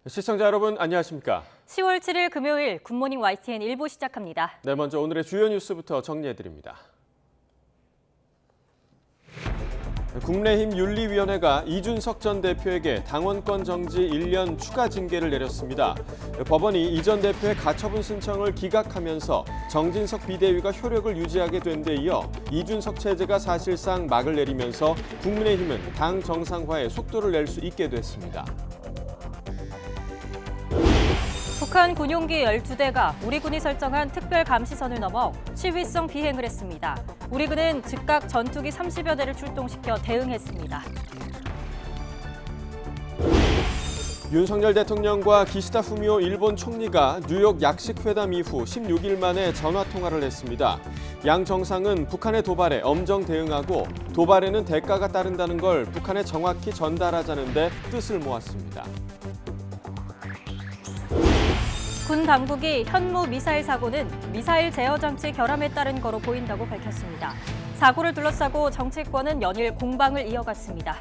시청자 여러분 안녕하십니까? 10월 7일 금요일 굿모닝 YTN 1부 시작합니다. 네, 먼저 오늘의 주요 뉴스부터 정리해드립니다. 국민의힘 윤리위원회가 이준석 전 대표에게 당원권 정지 1년 추가 징계를 내렸습니다. 법원이 이 전 대표의 가처분 신청을 기각하면서 정진석 비대위가 효력을 유지하게 된 데 이어 이준석 체제가 사실상 막을 내리면서 국민의힘은 당 정상화에 속도를 낼 수 있게 됐습니다. 북한 군용기 12대가 우리 군이 설정한 특별 감시선을 넘어 시위성 비행을 했습니다. 우리 군은 즉각 전투기 30여 대를 출동시켜 대응했습니다. 윤석열 대통령과 기시다 후미오 일본 총리가 뉴욕 약식회담 이후 16일 만에 전화통화를 했습니다. 양 정상은 북한의 도발에 엄정 대응하고 도발에는 대가가 따른다는 걸 북한에 정확히 전달하자는 데 뜻을 모았습니다. 군 당국이 현무 미사일 사고는 미사일 제어 장치 결함에 따른 거로 보인다고 밝혔습니다. 사고를 둘러싸고 정치권은 연일 공방을 이어갔습니다.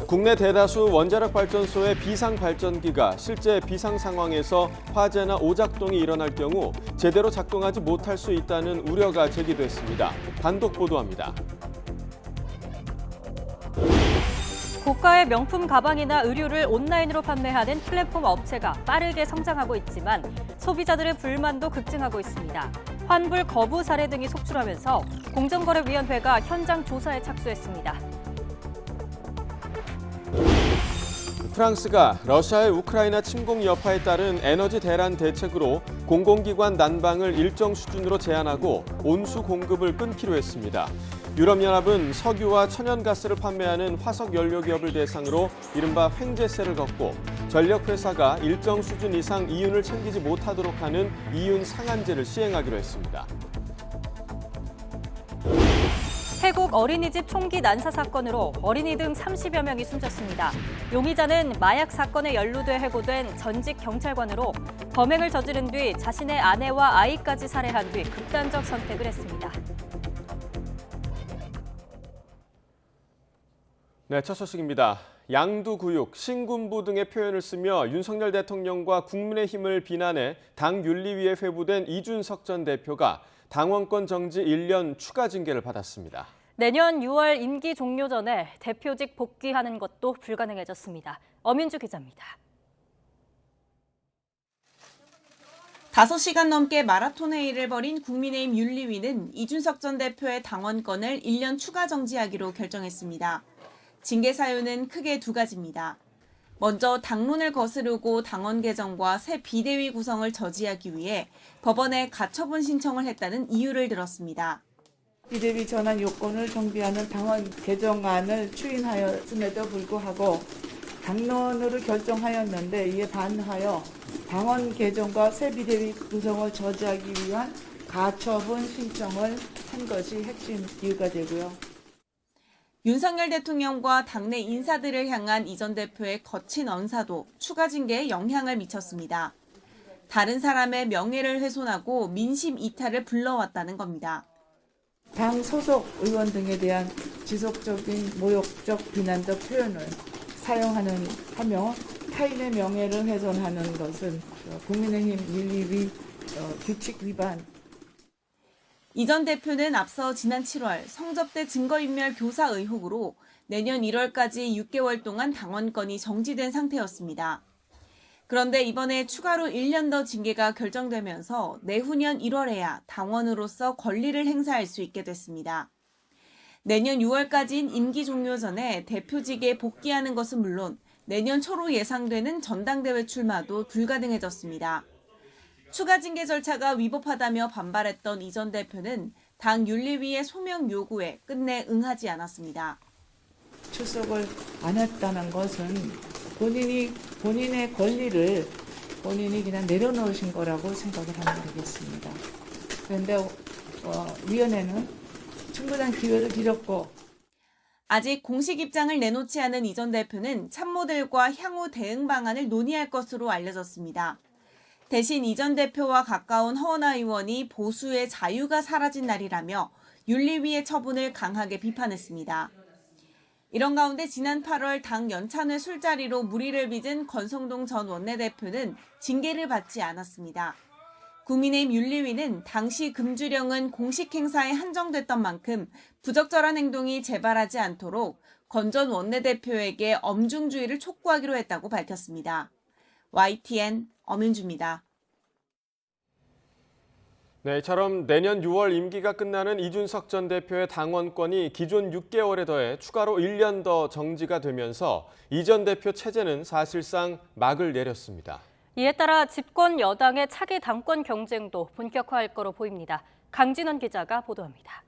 국내 대다수 원자력 발전소의 비상 발전기가 실제 비상 상황에서 화재나 오작동이 일어날 경우 제대로 작동하지 못할 수 있다는 우려가 제기됐습니다. 단독 보도합니다. 고가의 명품 가방이나 의류를 온라인으로 판매하는 플랫폼 업체가 빠르게 성장하고 있지만 소비자들의 불만도 급증하고 있습니다. 환불 거부 사례 등이 속출하면서 공정거래위원회가 현장 조사에 착수했습니다. 프랑스가 러시아의 우크라이나 침공 여파에 따른 에너지 대란 대책으로 공공기관 난방을 일정 수준으로 제한하고 온수 공급을 끊기로 했습니다. 유럽연합은 석유와 천연가스를 판매하는 화석연료 기업을 대상으로 이른바 횡재세를 걷고 전력회사가 일정 수준 이상 이윤을 챙기지 못하도록 하는 이윤 상한제를 시행하기로 했습니다. 태국 어린이집 총기 난사 사건으로 어린이 등 30여 명이 숨졌습니다. 용의자는 마약 사건에 연루돼 해고된 전직 경찰관으로 범행을 저지른 뒤 자신의 아내와 아이까지 살해한 뒤 극단적 선택을 했습니다. 네, 첫 소식입니다. 양두구육, 신군부 등의 표현을 쓰며 윤석열 대통령과 국민의힘을 비난해 당 윤리위에 회부된 이준석 전 대표가 당원권 정지 1년 추가 징계를 받았습니다. 내년 6월 임기 종료 전에 대표직 복귀하는 것도 불가능해졌습니다. 엄윤주 기자입니다. 5시간 넘게 마라톤 회의를 벌인 국민의힘 윤리위는 이준석 전 대표의 당원권을 1년 추가 정지하기로 결정했습니다. 징계 사유는 크게 두 가지입니다. 먼저 당론을 거스르고 당원 개정과 새 비대위 구성을 저지하기 위해 법원에 가처분 신청을 했다는 이유를 들었습니다. 비대위 전환 요건을 정비하는 당원 개정안을 추인하였음에도 불구하고 당론으로 결정하였는데 이에 반하여 당원 개정과 새 비대위 구성을 저지하기 위한 가처분 신청을 한 것이 핵심 이유가 되고요. 윤석열 대통령과 당내 인사들을 향한 이 전 대표의 거친 언사도 추가 징계에 영향을 미쳤습니다. 다른 사람의 명예를 훼손하고 민심 이탈을 불러왔다는 겁니다. 당 소속 의원 등에 대한 지속적인 모욕적 비난적 표현을 사용하며 타인의 명예를 훼손하는 것은 국민의힘 윤리위 규칙 위반. 이 전 대표는 앞서 지난 7월 성접대 증거인멸 교사 의혹으로 내년 1월까지 6개월 동안 당원권이 정지된 상태였습니다. 그런데 이번에 추가로 1년 더 징계가 결정되면서 내후년 1월에야 당원으로서 권리를 행사할 수 있게 됐습니다. 내년 6월까지인 임기 종료 전에 대표직에 복귀하는 것은 물론 내년 초로 예상되는 전당대회 출마도 불가능해졌습니다. 추가 징계 절차가 위법하다며 반발했던 이 전 대표는 당 윤리위의 소명 요구에 끝내 응하지 않았습니다. 출석을 안 했다는 것은 본인의 권리를 본인이 그냥 내려놓으신 거라고 생각을 하면 되겠습니다. 그런데 위원회는 충분한 기회를 드렸고 아직 공식 입장을 내놓지 않은 이 전 대표는 참모들과 향후 대응 방안을 논의할 것으로 알려졌습니다. 대신 이 전 대표와 가까운 허은하 의원이 보수의 자유가 사라진 날이라며 윤리위의 처분을 강하게 비판했습니다. 이런 가운데 지난 8월 당 연찬회 술자리로 물의를 빚은 권성동 전 원내대표는 징계를 받지 않았습니다. 국민의힘 윤리위는 당시 금주령은 공식 행사에 한정됐던 만큼 부적절한 행동이 재발하지 않도록 권 전 원내대표에게 엄중주의를 촉구하기로 했다고 밝혔습니다. YTN 엄윤주입니다. 네, 이처럼 내년 6월 임기가 끝나는 이준석 전 대표의 당원권이 기존 6개월에 더해 추가로 1년 더 정지가 되면서 이 전 대표 체제는 사실상 막을 내렸습니다. 이에 따라 집권 여당의 차기 당권 경쟁도 본격화할 거로 보입니다. 강진원 기자가 보도합니다.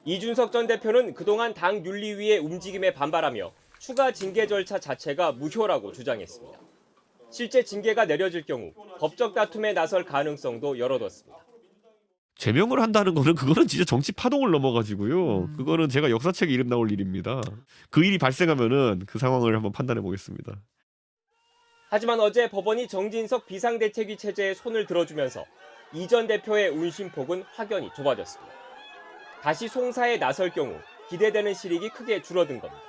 이준석 전 대표는 그동안 당 윤리위의 움직임에 반발하며 추가 징계 절차 자체가 무효라고 주장했습니다. 실제 징계가 내려질 경우 법적 다툼에 나설 가능성도 열어뒀습니다. 제명을 한다는 거는 그거는 진짜 정치 파동을 넘어가지고요. 그거는 제가 역사책에 이름 나올 일입니다. 그 일이 발생하면은 그 상황을 한번 판단해 보겠습니다. 하지만 어제 법원이 정진석 비상대책위 체제에 손을 들어주면서 이 전 대표의 운신폭은 확연히 좁아졌습니다. 다시 송사에 나설 경우 기대되는 실익이 크게 줄어든 겁니다.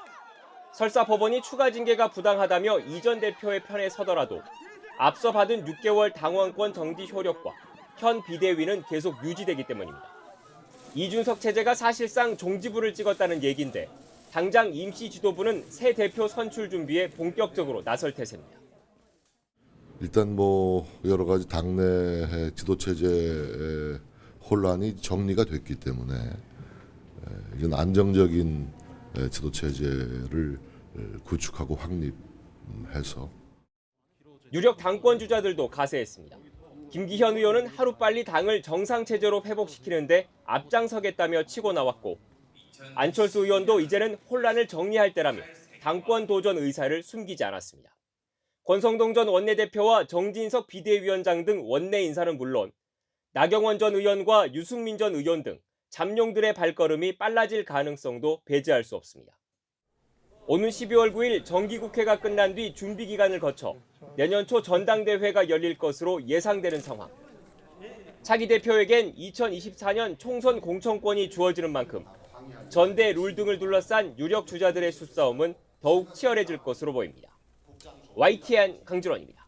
설사 법원이 추가 징계가 부당하다며 이 전 대표의 편에 서더라도 앞서 받은 6개월 당원권 정지 효력과 현 비대위는 계속 유지되기 때문입니다. 이준석 체제가 사실상 종지부를 찍었다는 얘기인데 당장 임시 지도부는 새 대표 선출 준비에 본격적으로 나설 태세입니다. 일단 여러 가지 당내 지도 체제의 혼란이 정리가 됐기 때문에 이건 안정적인 지도 체제를 구축하고 확립해서 유력 당권 주자들도 가세했습니다. 김기현 의원은 하루빨리 당을 정상체제로 회복시키는데 앞장서겠다며 치고 나왔고 안철수 의원도 이제는 혼란을 정리할 때라며 당권 도전 의사를 숨기지 않았습니다. 권성동 전 원내대표와 정진석 비대위원장 등 원내 인사는 물론 나경원 전 의원과 유승민 전 의원 등 잠룡들의 발걸음이 빨라질 가능성도 배제할 수 없습니다. 오는 12월 9일 정기국회가 끝난 뒤 준비기간을 거쳐 내년 초 전당대회가 열릴 것으로 예상되는 상황. 차기 대표에겐 2024년 총선 공천권이 주어지는 만큼 전대 룰 등을 둘러싼 유력 주자들의 수싸움은 더욱 치열해질 것으로 보입니다. YTN 강진원입니다.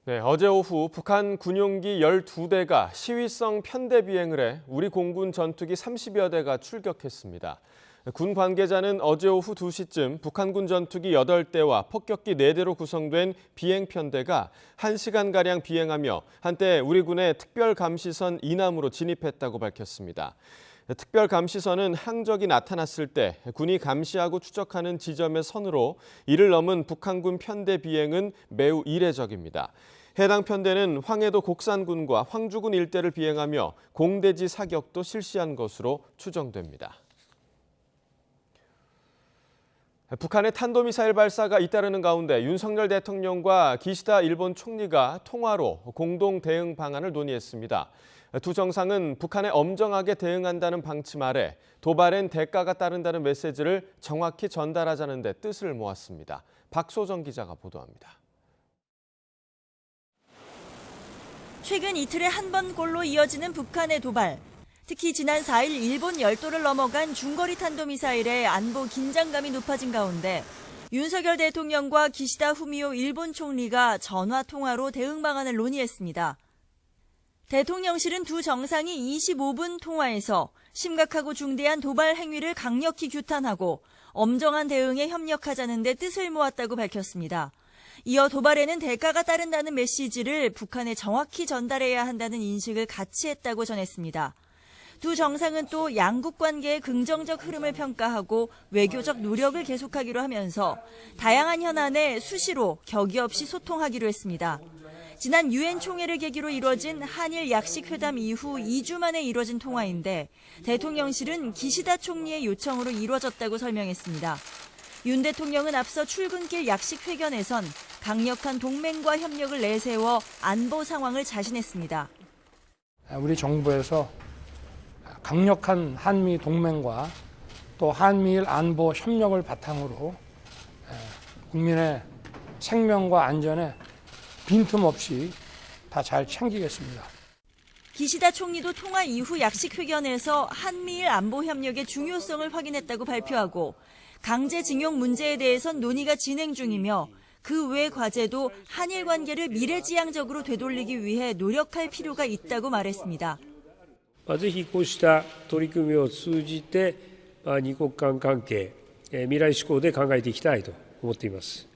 네, 어제 오후 북한 군용기 12대가 시위성 편대 비행을 해 우리 공군 전투기 30여 대가 출격했습니다. 군 관계자는 어제 오후 2시쯤 북한군 전투기 8대와 폭격기 4대로 구성된 비행 편대가 1시간가량 비행하며 한때 우리 군의 특별감시선 이남으로 진입했다고 밝혔습니다. 특별감시선은 항적이 나타났을 때 군이 감시하고 추적하는 지점의 선으로 이를 넘은 북한군 편대 비행은 매우 이례적입니다. 해당 편대는 황해도 곡산군과 황주군 일대를 비행하며 공대지 사격도 실시한 것으로 추정됩니다. 북한의 탄도미사일 발사가 잇따르는 가운데 윤석열 대통령과 기시다 일본 총리가 통화로 공동 대응 방안을 논의했습니다. 두 정상은 북한에 엄정하게 대응한다는 방침 아래 도발엔 대가가 따른다는 메시지를 정확히 전달하자는 데 뜻을 모았습니다. 박소정 기자가 보도합니다. 최근 이틀에 한 번꼴로 이어지는 북한의 도발. 특히 지난 4일 일본 열도를 넘어간 중거리 탄도미사일의 안보 긴장감이 높아진 가운데 윤석열 대통령과 기시다 후미오 일본 총리가 전화 통화로 대응 방안을 논의했습니다. 대통령실은 두 정상이 25분 통화에서 심각하고 중대한 도발 행위를 강력히 규탄하고 엄정한 대응에 협력하자는 데 뜻을 모았다고 밝혔습니다. 이어 도발에는 대가가 따른다는 메시지를 북한에 정확히 전달해야 한다는 인식을 같이 했다고 전했습니다. 두 정상은 또 양국 관계의 긍정적 흐름을 평가하고 외교적 노력을 계속하기로 하면서 다양한 현안에 수시로 격의 없이 소통하기로 했습니다. 지난 유엔 총회를 계기로 이뤄진 한일 약식 회담 이후 2주 만에 이뤄진 통화인데 대통령실은 기시다 총리의 요청으로 이뤄졌다고 설명했습니다. 윤 대통령은 앞서 출근길 약식 회견에선 강력한 동맹과 협력을 내세워 안보 상황을 자신했습니다. 우리 정부에서 강력한 한미 동맹과 또 한미일 안보 협력을 바탕으로 국민의 생명과 안전에 빈틈없이 다 잘 챙기겠습니다. 기시다 총리도 통화 이후 약식 회견에서 한미일 안보 협력의 중요성을 확인했다고 발표하고 강제징용 문제에 대해선 논의가 진행 중이며 그 외 과제도 한일 관계를 미래지향적으로 되돌리기 위해 노력할 필요가 있다고 말했습니다. ぜひこうした取り組みを通じて二国間関係、未来志向で考えていきたいと思っています。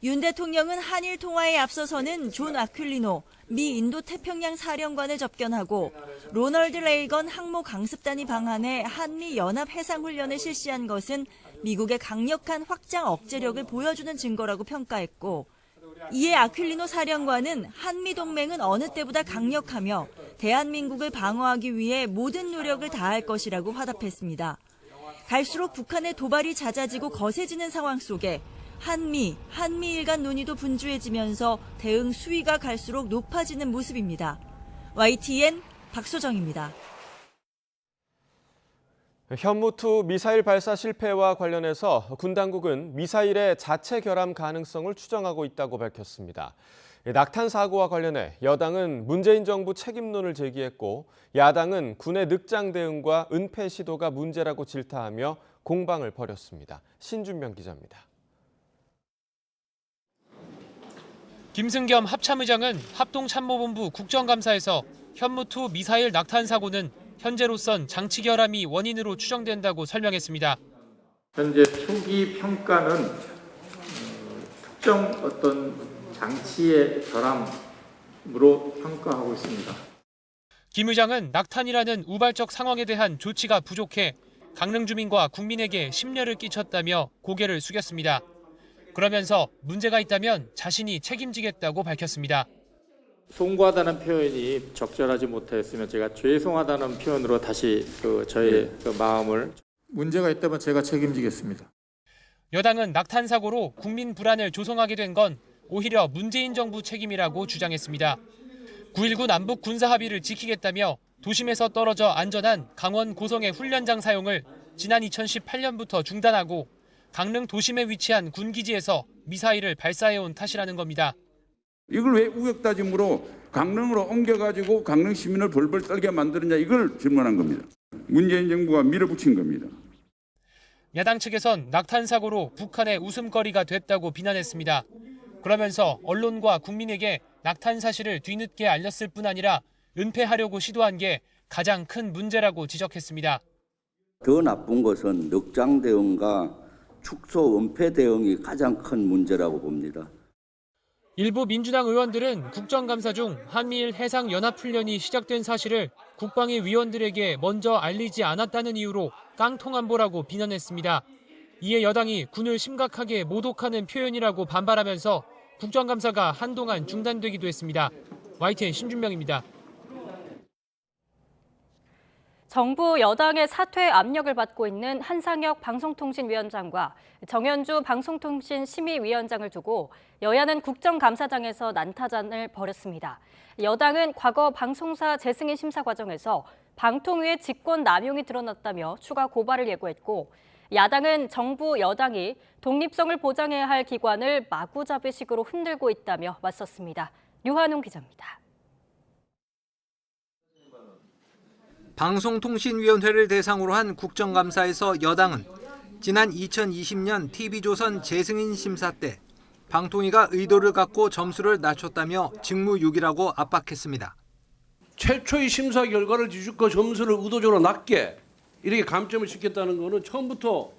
윤 대통령은 한일 통화에 앞서서는 존 아퀼리노 미 인도태평양 사령관을 접견하고 로널드 레이건 항모 강습단이 방한해 한미 연합 해상훈련을 실시한 것은 미국의 강력한 확장 억제력을 보여주는 증거라고 평가했고 이에 아퀼리노 사령관은 한미 동맹은 어느 때보다 강력하며 대한민국을 방어하기 위해 모든 노력을 다할 것이라고 화답했습니다. 갈수록 북한의 도발이 잦아지고 거세지는 상황 속에 한미일 간 논의도 분주해지면서 대응 수위가 갈수록 높아지는 모습입니다. YTN 박소정입니다. 현무2 미사일 발사 실패와 관련해서 군 당국은 미사일의 자체 결함 가능성을 추정하고 있다고 밝혔습니다. 낙탄 사고와 관련해 여당은 문재인 정부 책임론을 제기했고 야당은 군의 늑장 대응과 은폐 시도가 문제라고 질타하며 공방을 벌였습니다. 신준명 기자입니다. 김승겸 합참의장은 합동참모본부 국정감사에서 현무2 미사일 낙탄 사고는 현재로선 장치 결함이 원인으로 추정된다고 설명했습니다. 현재 초기 평가는 특정 어떤 장치의 결함으로 평가하고 있습니다. 김 의장은 낙탄이라는 우발적 상황에 대한 조치가 부족해 강릉 주민과 국민에게 심려를 끼쳤다며 고개를 숙였습니다. 그러면서 문제가 있다면 자신이 책임지겠다고 밝혔습니다. 송구하다는 표현이 적절하지 못했으면 제가 죄송하다는 표현으로 다시 저의 마음을 문제가 있다면 제가 책임지겠습니다. 여당은 낙탄 사고로 국민 불안을 조성하게 된 건 오히려 문재인 정부 책임이라고 주장했습니다. 9.19 남북 군사 합의를 지키겠다며 도심에서 떨어져 안전한 강원 고성의 훈련장 사용을 지난 2018년부터 중단하고 강릉 도심에 위치한 군기지에서 미사일을 발사해온 탓이라는 겁니다. 이걸 왜 우격다짐으로 강릉으로 옮겨가지고 강릉 시민을 벌벌 떨게 만드느냐 이걸 질문한 겁니다. 문재인 정부가 밀어붙인 겁니다. 야당 측에선 낙탄 사고로 북한의 웃음거리가 됐다고 비난했습니다. 그러면서 언론과 국민에게 낙탄 사실을 뒤늦게 알렸을 뿐 아니라 은폐하려고 시도한 게 가장 큰 문제라고 지적했습니다. 더 나쁜 것은 늑장 대응과 축소 은폐 대응이 가장 큰 문제라고 봅니다. 일부 민주당 의원들은 국정감사 중 한미일 해상연합훈련이 시작된 사실을 국방위 위원들에게 먼저 알리지 않았다는 이유로 깡통안보라고 비난했습니다. 이에 여당이 군을 심각하게 모독하는 표현이라고 반발하면서 국정감사가 한동안 중단되기도 했습니다. YTN 신준명입니다. 정부 여당의 사퇴 압력을 받고 있는 한상혁 방송통신위원장과 정현주 방송통신심의위원장을 두고 여야는 국정감사장에서 난타전을 벌였습니다. 여당은 과거 방송사 재승인 심사 과정에서 방통위의 직권 남용이 드러났다며 추가 고발을 예고했고 야당은 정부 여당이 독립성을 보장해야 할 기관을 마구잡이식으로 흔들고 있다며 맞섰습니다. 류한웅 기자입니다. 방송통신위원회를 대상으로 한 국정감사에서 여당은 지난 2020년 TV조선 재승인 심사 때 방통위가 의도를 갖고 점수를 낮췄다며 직무유기라고 압박했습니다. 최초의 심사 결과를 뒤집고 점수를 의도적으로 낮게 이렇게 감점을 시켰다는 거는 처음부터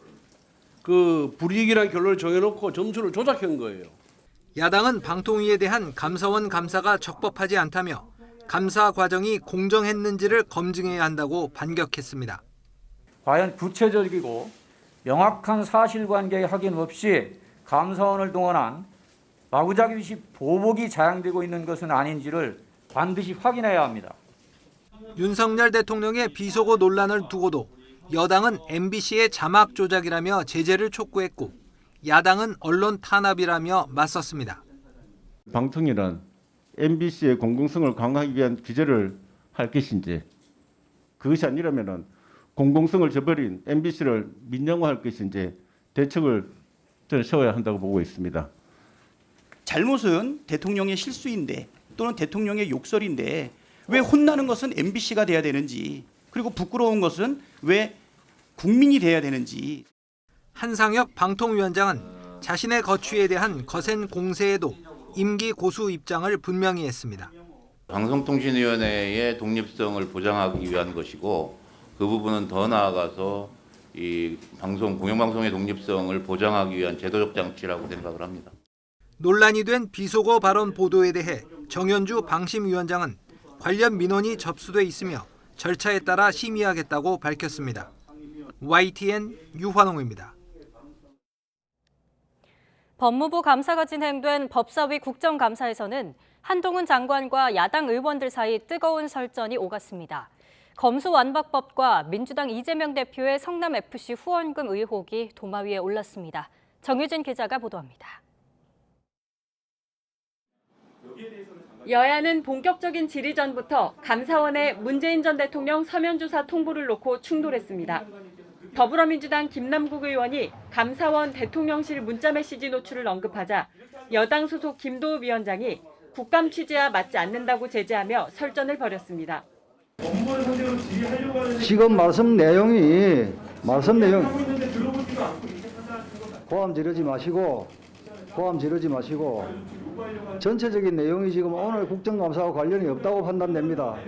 그 불이익이라는 결론을 정해놓고 점수를 조작한 거예요. 야당은 방통위에 대한 감사원 감사가 적법하지 않다며 감사 과정이 공정했는지를 검증해야 한다고 반격했습니다. 과연 구체적이고 명확한 사실관계 확인 없이 감사원을 동원한 마구잡이식 보복이 자행되고 있는 것은 아닌지를 반드시 확인해야 합니다. 윤석열 대통령의 비속어 논란을 두고도 여당은 MBC의 자막 조작이라며 제재를 촉구했고 야당은 언론 탄압이라며 맞섰습니다. 방통위는 MBC의 공공성을 강화하기 위한 규제를 할 것인지 그것이 아니라면 공공성을 저버린 MBC를 민영화할 것인지 대책을 저는 세워야 한다고 보고 있습니다. 잘못은 대통령의 실수인데 또는 대통령의 욕설인데 왜 혼나는 것은 MBC가 돼야 되는지, 그리고 부끄러운 것은 왜 국민이 돼야 되는지. 한상혁 방통위원장은 자신의 거취에 대한 거센 공세에도 임기 고수 입장을 분명히 했습니다. 방송통신위원회의 독립성을 보장하기 위한 것이고, 그 부분은 더 나아가서 이 공영방송의 독립성을 보장하기 위한 제도적 장치라고 생각을 합니다. 논란이 된 비속어 발언 보도에 대해 정현주 방심위원장은 관련 민원이 접수돼 있으며 절차에 따라 심의하겠다고 밝혔습니다. YTN 유환홍입니다. 법무부 감사가 진행된 법사위 국정감사에서는 한동훈 장관과 야당 의원들 사이 뜨거운 설전이 오갔습니다. 검수완박법과 민주당 이재명 대표의 성남FC 후원금 의혹이 도마 위에 올랐습니다. 정유진 기자가 보도합니다. 여야는 본격적인 질의 전부터 감사원에 문재인 전 대통령 서면 조사 통보를 놓고 충돌했습니다. 더불어민주당 김남국 의원이 감사원 대통령실 문자 메시지 노출을 언급하자 여당 소속 김도읍 위원장이 국감 취지와 맞지 않는다고 제재하며 설전을 벌였습니다. 지금 말씀 내용이 고함 지르지 마시고 전체적인 내용이 지금 오늘 국정감사와 관련이 없다고 판단됩니다.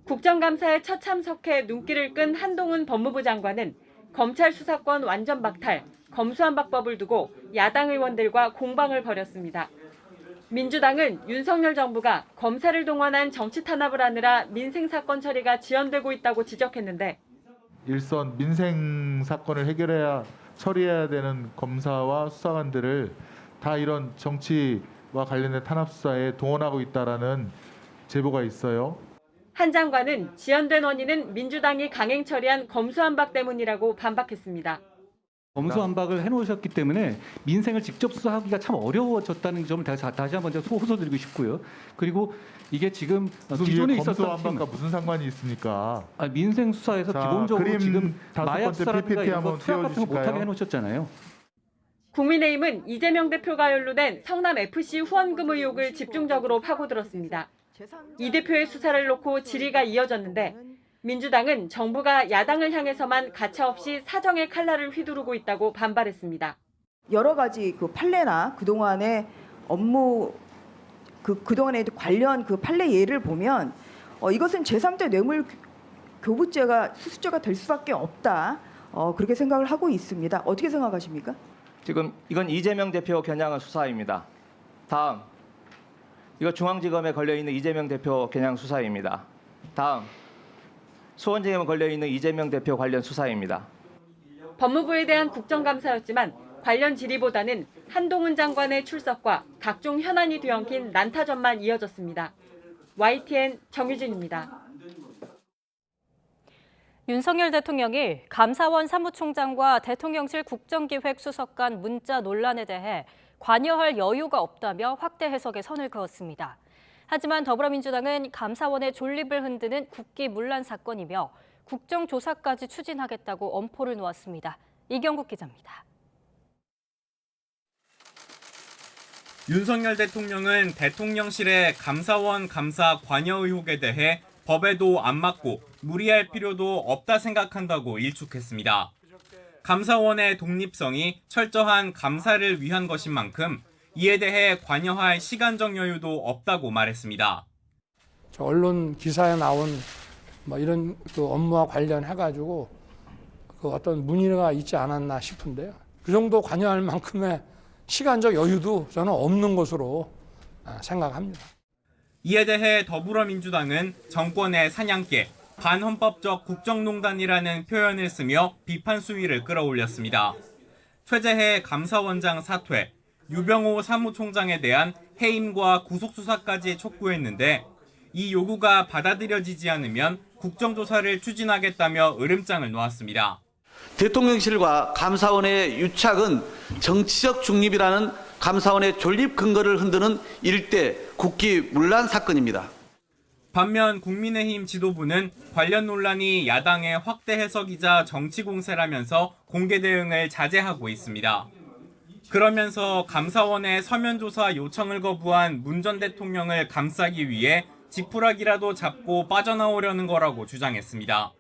국정감사에 첫 참석해 눈길을 끈 한동훈 법무부 장관은 검찰 수사권 완전 박탈, 검수완박법을 두고 야당 의원들과 공방을 벌였습니다. 민주당은 윤석열 정부가 검사를 동원한 정치 탄압을 하느라 민생 사건 처리가 지연되고 있다고 지적했는데, 일선 민생 사건을 처리해야 되는 검사와 수사관들을 다 이런 정치와 관련된 탄압 수사에 동원하고 있다라는 제보가 있어요. 한 장관은 지연된 원인은 민주당이 강행 처리한 검수완박 때문이라고 반박했습니다. 검수완박을 해놓으셨기 때문에 민생을 직접 수사하기가 참 어려워졌다는 점을 다시 한번 호소드리고 싶고요. 그리고 이게 지금 기존에 있었던 검수완박과 무슨 상관이 있습니까? 민생 수사에서 기본적으로 지금 마약 수사라든가 이런 거 투약 같은 거 못하게 해놓으셨잖아요. 국민의힘은 이재명 대표가 연루된 성남FC 후원금 의혹을 집중적으로 파고들었습니다. 이 대표의 수사를 놓고 질의가 이어졌는데, 민주당은 정부가 야당을 향해서만 가차없이 사정의 칼날을 휘두르고 있다고 반발했습니다. 여러 가지 그 판례나 그동안의 업무 그동안의 관련 그 판례 예를 보면 이것은 제3자 뇌물 교부죄가 수수죄가 될 수밖에 없다. 그렇게 생각을 하고 있습니다. 어떻게 생각하십니까? 지금 이건 이재명 대표 겨냥한 수사입니다. 다음, 이거 중앙지검에 걸려있는 이재명 대표 겨냥 수사입니다. 다음, 수원지검에 걸려있는 이재명 대표 관련 수사입니다. 법무부에 대한 국정감사였지만 관련 질의보다는 한동훈 장관의 출석과 각종 현안이 뒤엉킨 난타전만 이어졌습니다. YTN 정유진입니다. 윤석열 대통령이 감사원 사무총장과 대통령실 국정기획수석 간 문자 논란에 대해 관여할 여유가 없다며 확대 해석에 선을 그었습니다. 하지만 더불어민주당은 감사원의 존립을 흔드는 국기문란 사건이며 국정조사까지 추진하겠다고 엄포를 놓았습니다. 이경국 기자입니다. 윤석열 대통령은 대통령실의 감사원 감사 관여 의혹에 대해 법에도 안 맞고 무리할 필요도 없다 생각한다고 일축했습니다. 감사원의 독립성이 철저한 감사를 위한 것인 만큼 이에 대해 관여할 시간적 여유도 없다고 말했습니다. 언론 기사에 나온 이런 그 업무와 관련해가지고 그 어떤 문의가 있지 않았나 싶은데요. 그 정도 관여할 만큼의 시간적 여유도 저는 없는 것으로 생각합니다. 이에 대해 더불어민주당은 정권의 사냥개, 반헌법적 국정농단이라는 표현을 쓰며 비판 수위를 끌어올렸습니다. 최재해 감사원장 사퇴, 유병호 사무총장에 대한 해임과 구속수사까지 촉구했는데 이 요구가 받아들여지지 않으면 국정조사를 추진하겠다며 으름장을 놓았습니다. 대통령실과 감사원의 유착은 정치적 중립이라는 감사원의 존립 근거를 흔드는 일대 국기문란 사건입니다. 반면 국민의힘 지도부는 관련 논란이 야당의 확대 해석이자 정치 공세라면서 공개 대응을 자제하고 있습니다. 그러면서 감사원의 서면 조사 요청을 거부한 문 전 대통령을 감싸기 위해 지푸라기라도 잡고 빠져나오려는 거라고 주장했습니다.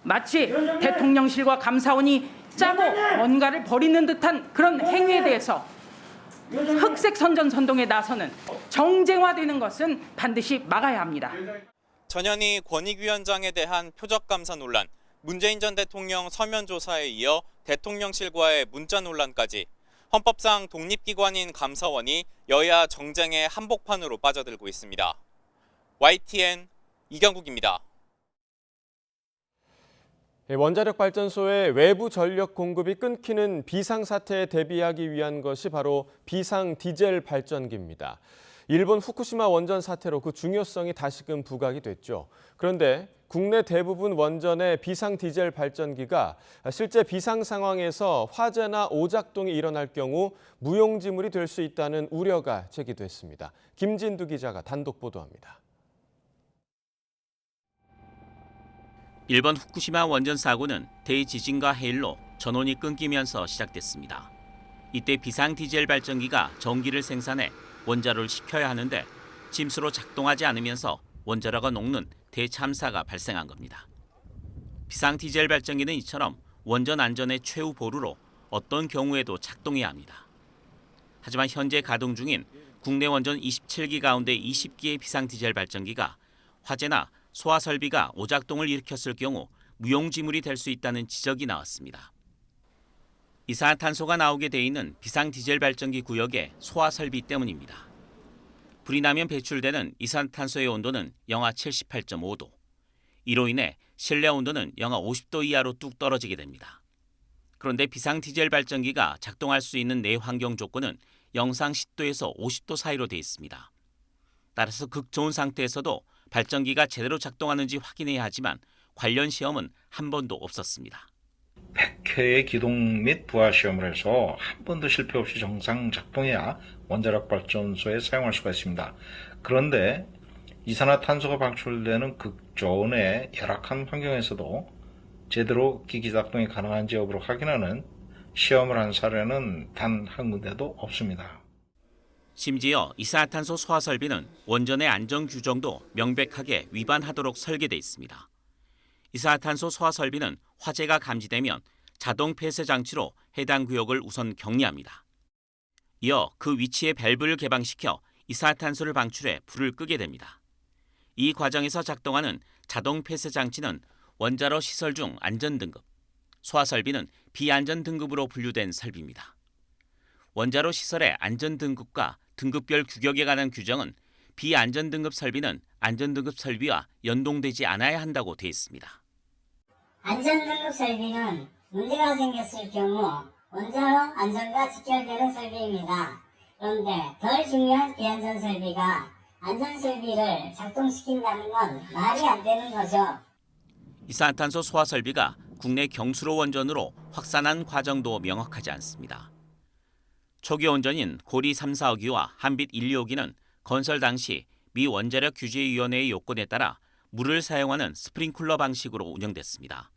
마치 대통령실과 감사원이 짜고 뭔가를 벌이는 듯한 그런 행위에 대해서 흑색 선전선동에 나서는 정쟁화되는 것은 반드시 막아야 합니다. 전현희 권익위원장에 대한 표적감사 논란, 문재인 전 대통령 서면 조사에 이어 대통령실과의 문자 논란까지 헌법상 독립기관인 감사원이 여야 정쟁의 한복판으로 빠져들고 있습니다. YTN 이경국입니다. 원자력 발전소의 외부 전력 공급이 끊기는 비상사태에 대비하기 위한 것이 바로 비상 디젤 발전기입니다. 일본 후쿠시마 원전 사태로 그 중요성이 다시금 부각이 됐죠. 그런데 국내 대부분 원전의 비상 디젤 발전기가 실제 비상 상황에서 화재나 오작동이 일어날 경우 무용지물이 될 수 있다는 우려가 제기됐습니다. 김진두 기자가 단독 보도합니다. 일본 후쿠시마 원전 사고는 대지진과 해일로 전원이 끊기면서 시작됐습니다. 이때 비상 디젤 발전기가 전기를 생산해 원자로를 식혀야 하는데 침수로 작동하지 않으면서 원자로가 녹는 대참사가 발생한 겁니다. 비상 디젤 발전기는 이처럼 원전 안전의 최후 보루로 어떤 경우에도 작동해야 합니다. 하지만 현재 가동 중인 국내 원전 27기 가운데 20기의 비상 디젤 발전기가 화재나 소화 설비가 오작동을 일으켰을 경우 무용지물이 될 수 있다는 지적이 나왔습니다. 이산화탄소가 나오게 돼 있는 비상 디젤 발전기 구역의 소화 설비 때문입니다. 불이 나면 배출되는 이산화탄소의 온도는 영하 78.5도. 이로 인해 실내 온도는 영하 50도 이하로 뚝 떨어지게 됩니다. 그런데 비상 디젤 발전기가 작동할 수 있는 내환경 조건은 영상 10도에서 50도 사이로 돼 있습니다. 따라서 극좋은 상태에서도 발전기가 제대로 작동하는지 확인해야 하지만 관련 시험은 한 번도 없었습니다. 100회의 기동 및 부하 시험을 해서 한 번도 실패 없이 정상 작동해야 원자력 발전소에 사용할 수가 있습니다. 그런데 이산화탄소가 방출되는 극저온의 열악한 환경에서도 제대로 기기 작동이 가능한지 여부를 확인하는 시험을 한 사례는 단 한 군데도 없습니다. 심지어 이산화탄소 소화 설비는 원전의 안전 규정도 명백하게 위반하도록 설계돼 있습니다. 이산화탄소 소화 설비는 화재가 감지되면 자동 폐쇄 장치로 해당 구역을 우선 격리합니다. 이어 그 위치에 밸브를 개방시켜 이산화탄소를 방출해 불을 끄게 됩니다. 이 과정에서 작동하는 자동 폐쇄 장치는 원자로 시설 중 안전등급, 소화 설비는 비안전 등급으로 분류된 설비입니다. 원자로 시설의 안전등급과 등급별 규격에 관한 규정은 비안전등급 설비는 안전등급 설비와 연동되지 않아야 한다고 되어 있습니다. 안전등급 설비는 문제가 생겼을 경우 원자로 안전과 직결되는 설비입니다. 그런데 덜 중요한 비안전 설비가 안전 설비를 작동시킨다는 건 말이 안 되는 거죠. 이산화탄소 소화 설비가 국내 경수로 원전으로 확산한 과정도 명확하지 않습니다. 초기 원전인 고리 3, 4호기와 한빛 1, 2호기는 건설 당시 미 원자력 규제위원회의 요건에 따라 물을 사용하는 스프링클러 방식으로 운영됐습니다.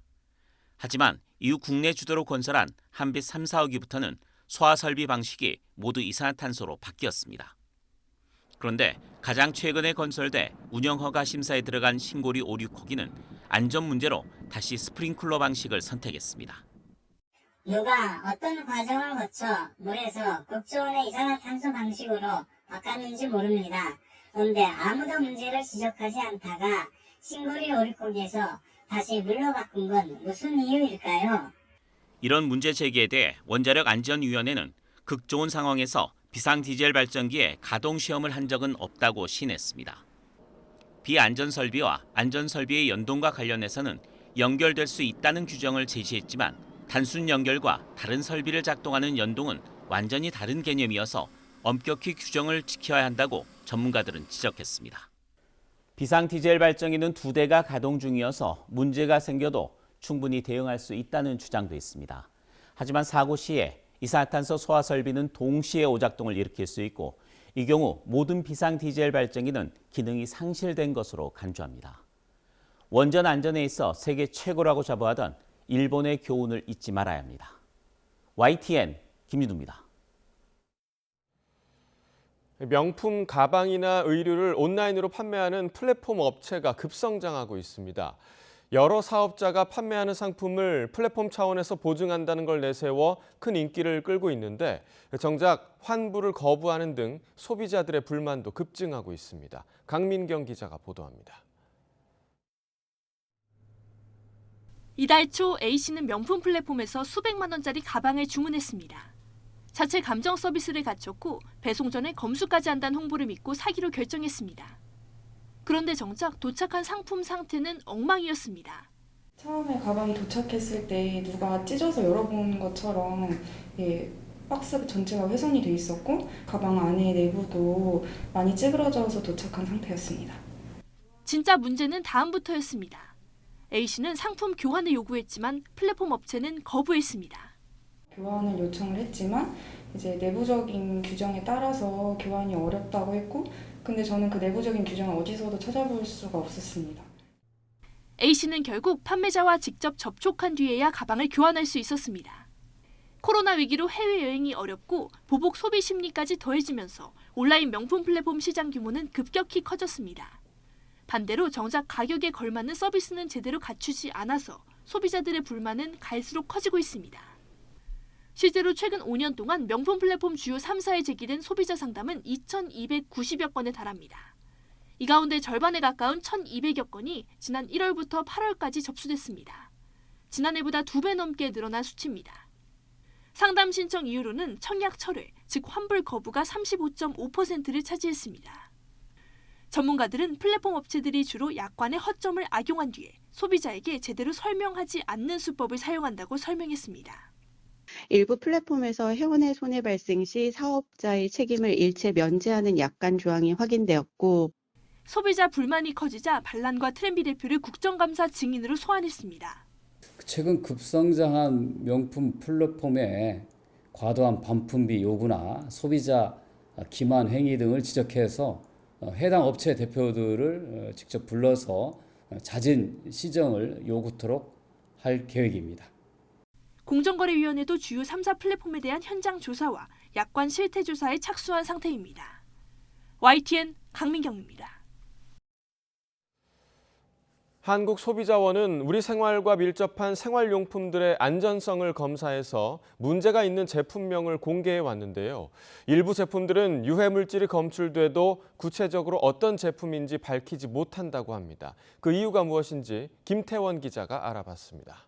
하지만 이후 국내 주도로 건설한 한빛 3, 4호기부터는 소화 설비 방식이 모두 이산화탄소로 바뀌었습니다. 그런데 가장 최근에 건설돼 운영허가 심사에 들어간 신고리 5, 6호기는 안전 문제로 다시 스프링클러 방식을 선택했습니다. 누가 어떤 과정을 거쳐 물에서 극저온의 이산화탄소 방식으로 바꿨는지 모릅니다. 그런데 아무도 문제를 지적하지 않다가 신고리 5, 6호기에서 다시 물로 바꾼 건 무슨 이유일까요? 이런 문제 제기에 대해 원자력안전위원회는 극좋은 상황에서 비상 디젤 발전기의 가동 시험을 한 적은 없다고 시인했습니다. 비안전 설비와 안전 설비의 연동과 관련해서는 연결될 수 있다는 규정을 제시했지만 단순 연결과 다른 설비를 작동하는 연동은 완전히 다른 개념이어서 엄격히 규정을 지켜야 한다고 전문가들은 지적했습니다. 비상 디젤 발전기는 2대가 가동 중이어서 문제가 생겨도 충분히 대응할 수 있다는 주장도 있습니다. 하지만 사고 시에 이산화탄소 소화 설비는 동시에 오작동을 일으킬 수 있고 이 경우 모든 비상 디젤 발전기는 기능이 상실된 것으로 간주합니다. 원전 안전에 있어 세계 최고라고 자부하던 일본의 교훈을 잊지 말아야 합니다. YTN 김윤우입니다. 명품 가방이나 의류를 온라인으로 판매하는 플랫폼 업체가 급성장하고 있습니다. 여러 사업자가 판매하는 상품을 플랫폼 차원에서 보증한다는 걸 내세워 큰 인기를 끌고 있는데 정작 환불을 거부하는 등 소비자들의 불만도 급증하고 있습니다. 강민경 기자가 보도합니다. 이달 초 A씨는 명품 플랫폼에서 수백만 원짜리 가방을 주문했습니다. 자체 감정 서비스를 갖췄고 배송 전에 검수까지 한다는 홍보를 믿고 사기로 결정했습니다. 그런데 정작 도착한 상품 상태는 엉망이었습니다. 처음에 가방이 도착했을 때 누가 찢어서 열어본 것처럼 박스 전체가 훼손이 돼 있었고 가방 안에 내부도 많이 찌그러져서 도착한 상태였습니다. 진짜 문제는 다음부터였습니다. A씨는 상품 교환을 요구했지만 플랫폼 업체는 거부했습니다. 교환을 요청을 했지만 이제 내부적인 규정에 따라서 교환이 어렵다고 했고 근데 저는 그 내부적인 규정을 어디서도 찾아볼 수가 없었습니다. A씨는 결국 판매자와 직접 접촉한 뒤에야 가방을 교환할 수 있었습니다. 코로나 위기로 해외여행이 어렵고 보복 소비 심리까지 더해지면서 온라인 명품 플랫폼 시장 규모는 급격히 커졌습니다. 반대로 정작 가격에 걸맞는 서비스는 제대로 갖추지 않아서 소비자들의 불만은 갈수록 커지고 있습니다. 실제로 최근 5년 동안 명품 플랫폼 주요 3사에 제기된 소비자 상담은 2,290여 건에 달합니다. 이 가운데 절반에 가까운 1,200여 건이 지난 1월부터 8월까지 접수됐습니다. 지난해보다 2배 넘게 늘어난 수치입니다. 상담 신청 이유로는 청약 철회, 즉 환불 거부가 35.5%를 차지했습니다. 전문가들은 플랫폼 업체들이 주로 약관의 허점을 악용한 뒤에 소비자에게 제대로 설명하지 않는 수법을 사용한다고 설명했습니다. 일부 플랫폼에서 회원의 손해 발생 시 사업자의 책임을 일체 면제하는 약관 조항이 확인되었고 소비자 불만이 커지자 반란과 트렌비 대표를 국정감사 증인으로 소환했습니다. 최근 급성장한 명품 플랫폼의 과도한 반품비 요구나 소비자 기만 행위 등을 지적해서 해당 업체 대표들을 직접 불러서 잦은 시정을 요구토록 할 계획입니다. 공정거래위원회도 주요 3사 플랫폼에 대한 현장 조사와 약관 실태 조사에 착수한 상태입니다. YTN 강민경입니다. 한국소비자원은 우리 생활과 밀접한 생활용품들의 안전성을 검사해서 문제가 있는 제품명을 공개해 왔는데요. 일부 제품들은 유해물질이 검출돼도 구체적으로 어떤 제품인지 밝히지 못한다고 합니다. 그 이유가 무엇인지 김태원 기자가 알아봤습니다.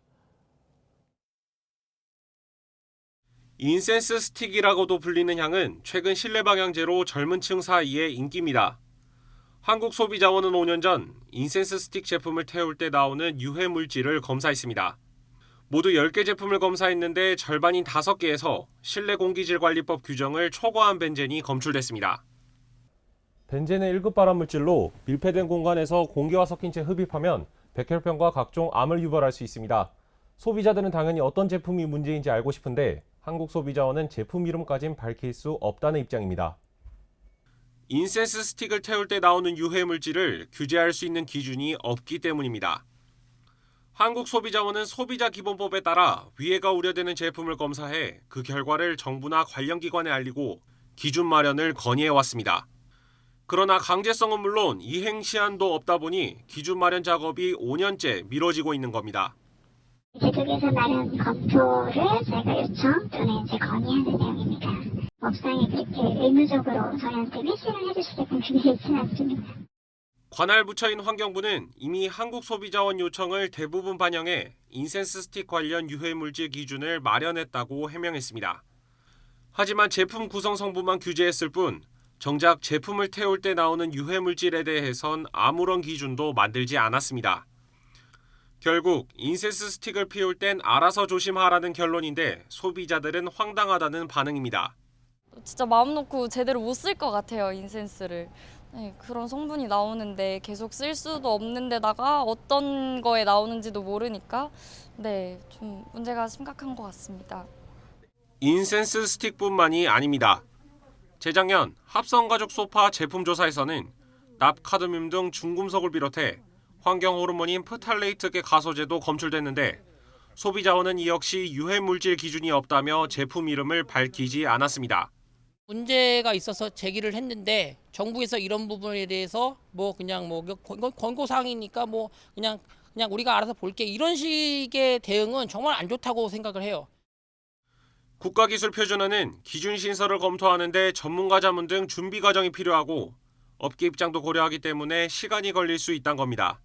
인센스 스틱이라고도 불리는 향은 최근 실내 방향제로 젊은 층 사이에 인기입니다. 한국소비자원은 5년 전 인센스 스틱 제품을 태울 때 나오는 유해 물질을 검사했습니다. 모두 10개 제품을 검사했는데 절반인 5개에서 실내공기질관리법 규정을 초과한 벤젠이 검출됐습니다. 벤젠은 1급 발암물질로 밀폐된 공간에서 공기와 섞인 채 흡입하면 백혈병과 각종 암을 유발할 수 있습니다. 소비자들은 당연히 어떤 제품이 문제인지 알고 싶은데 한국소비자원은 제품 이름까진 밝힐 수 없다는 입장입니다. 인센스 스틱을 태울 때 나오는 유해 물질을 규제할 수 있는 기준이 없기 때문입니다. 한국소비자원은 소비자기본법에 따라 위해가 우려되는 제품을 검사해 그 결과를 정부나 관련 기관에 알리고 기준 마련을 건의해왔습니다. 그러나 강제성은 물론 이행 시한도 없다 보니 기준 마련 작업이 5년째 미뤄지고 있는 겁니다. 제도에서 마련 검토를 저희가 요청 또는 이제 건의하는 내용입니다. 법상에 그렇게 의무적으로 저희한테 회신을 해주시게끔 준비되어 있지는 않습니다. 관할 부처인 환경부는 이미 한국소비자원 요청을 대부분 반영해 인센스 스틱 관련 유해물질 기준을 마련했다고 해명했습니다. 하지만 제품 구성 성분만 규제했을 뿐 정작 제품을 태울 때 나오는 유해물질에 대해선 아무런 기준도 만들지 않았습니다. 결국 인센스 스틱을 피울 땐 알아서 조심하라는 결론인데 소비자들은 황당하다는 반응입니다. 진짜 마음 놓고 제대로 못 쓸 것 같아요, 인센스를. 네, 그런 성분이 나오는데 계속 쓸 수도 없는 데다가 어떤 거에 나오는지도 모르니까 좀 문제가 심각한 것 같습니다. 인센스 스틱뿐만이 아닙니다. 재작년 합성가죽 소파 제품 조사에서는 납카드뮴 등 중금속을 비롯해 환경 호르몬인 프탈레이트계 가소제도 검출됐는데 소비자원은 이 역시 유해 물질 기준이 없다며 제품 이름을 밝히지 않았습니다. 문제가 있어서 제기를 했는데 정부에서 이런 부분에 대해서 뭐 그냥 뭐 권고 사항이니까 뭐 그냥 우리가 알아서 볼게 이런 식의 대응은 정말 안 좋다고 생각을 해요. 국가기술표준화는 기준 신설을 검토하는 데 전문가 자문 등 준비 과정이 필요하고 업계 입장도 고려하기 때문에 시간이 걸릴 수 있다는 겁니다.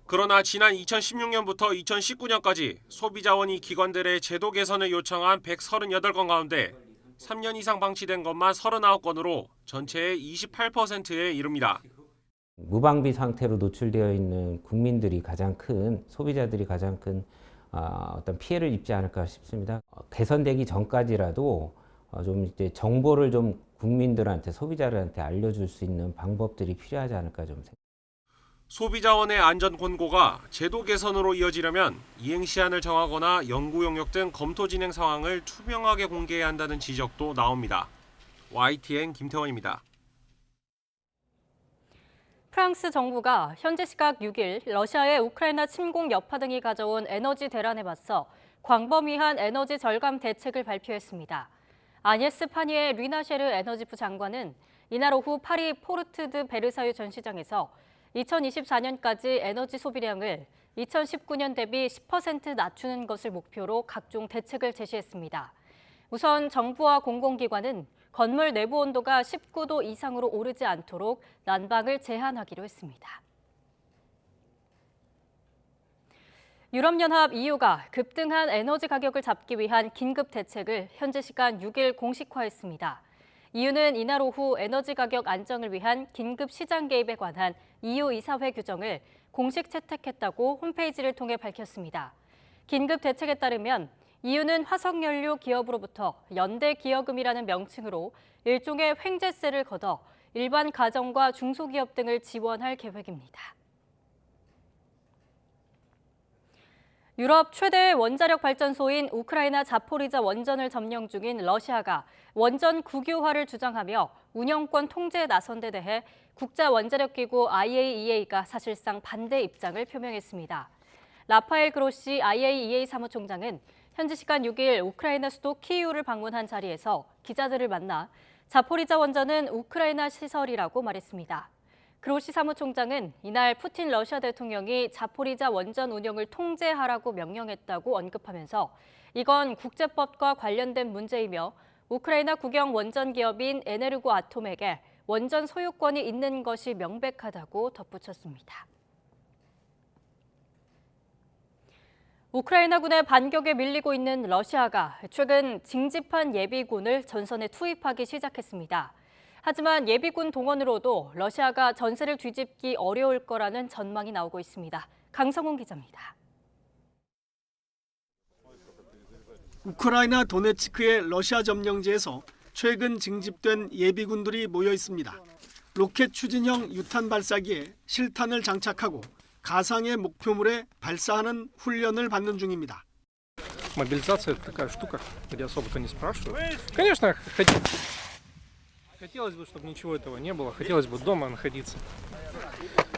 그러나 지난 2016년부터 2019년까지 소비자원이 기관들의 제도 개선을 요청한 138건 가운데 3년 이상 방치된 것만 39건으로 전체의 28%에 이릅니다. 무방비 상태로 노출되어 있는 국민들이 가장 큰, 소비자들이 가장 큰 어떤 피해를 입지 않을까 싶습니다. 개선되기 전까지라도 좀 이제 정보를 좀 국민들한테, 소비자들한테 알려줄 수 있는 방법들이 필요하지 않을까 좀 생각합니다. 소비자원의 안전 권고가 제도 개선으로 이어지려면 이행 시한을 정하거나 연구 용역 등 검토 진행 상황을 투명하게 공개해야 한다는 지적도 나옵니다. YTN 김태원입니다. 프랑스 정부가 현지 시각 6일 러시아의 우크라이나 침공 여파 등이 가져온 에너지 대란에 맞서 광범위한 에너지 절감 대책을 발표했습니다. 아니에스 파니에 류나셰르 에너지부 장관은 이날 오후 파리 포르트 드 베르사유 전시장에서 2024년까지 에너지 소비량을 2019년 대비 10% 낮추는 것을 목표로 각종 대책을 제시했습니다. 우선 정부와 공공기관은 건물 내부 온도가 19도 이상으로 오르지 않도록 난방을 제한하기로 했습니다. 유럽연합 EU가 급등한 에너지 가격을 잡기 위한 긴급 대책을 현지 시간 6일 공식화했습니다. EU는 이날 오후 에너지 가격 안정을 위한 긴급 시장 개입에 관한 EU 이사회 규정을 공식 채택했다고 홈페이지를 통해 밝혔습니다. 긴급 대책에 따르면 EU는 화석연료 기업으로부터 연대 기여금이라는 명칭으로 일종의 횡재세를 걷어 일반 가정과 중소기업 등을 지원할 계획입니다. 유럽 최대 원자력 발전소인 우크라이나 자포리자 원전을 점령 중인 러시아가 원전 국유화를 주장하며 운영권 통제에 나선 데 대해 국제원자력기구 IAEA가 사실상 반대 입장을 표명했습니다. 라파엘 그로시 IAEA 사무총장은 현지 시간 6일 우크라이나 수도 키이우를 방문한 자리에서 기자들을 만나 자포리자 원전은 우크라이나 시설이라고 말했습니다. 그로시 사무총장은 이날 푸틴 러시아 대통령이 자포리자 원전 운영을 통제하라고 명령했다고 언급하면서 이건 국제법과 관련된 문제이며 우크라이나 국영 원전 기업인 에네르고 아톰에게 원전 소유권이 있는 것이 명백하다고 덧붙였습니다. 우크라이나군의 반격에 밀리고 있는 러시아가 최근 징집한 예비군을 전선에 투입하기 시작했습니다. 하지만 예비군 동원으로도 러시아가 전세를 뒤집기 어려울 거라는 전망이 나오고 있습니다. 강성훈 기자입니다. 우크라이나 도네츠크의 러시아 점령지에서 최근 징집된 예비군들이 모여 있습니다. 로켓 추진형 유탄 발사기에 실탄을 장착하고 가상의 목표물에 발사하는 훈련을 받는 중입니다. Мобилизация это такая штука, где особо-то не спрашивают. Конечно, хотелось бы, чтобы ничего этого не было. Хотелось бы дома находиться.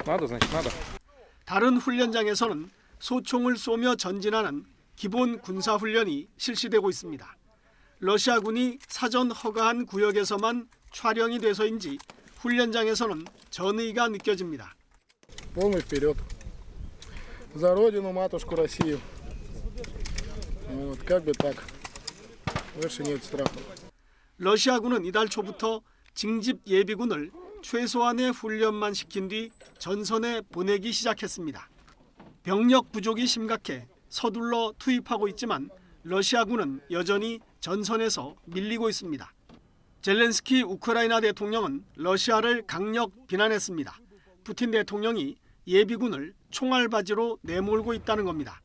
Надо, значит, надо. 다른 훈련장에서는 소총을 쏘며 전진하는 기본 군사 훈련이 실시되고 있습니다. 러시아군이 사전 허가한 구역에서만 촬영이 돼서인지 훈련장에서는 전의가 느껴집니다. Полный вперед. За родину, матушку Россию. Вот, как бы так. Больше нет страха. 러시아군은 이달 초부터 징집 예비군을 최소한의 훈련만 시킨 뒤 전선에 보내기 시작했습니다. 병력 부족이 심각해 서둘러 투입하고 있지만 러시아군은 여전히 전선에서 밀리고 있습니다. 젤렌스키 우크라이나 대통령은 러시아를 강력 비난했습니다. 푸틴 대통령이 예비군을 총알바지로 내몰고 있다는 겁니다.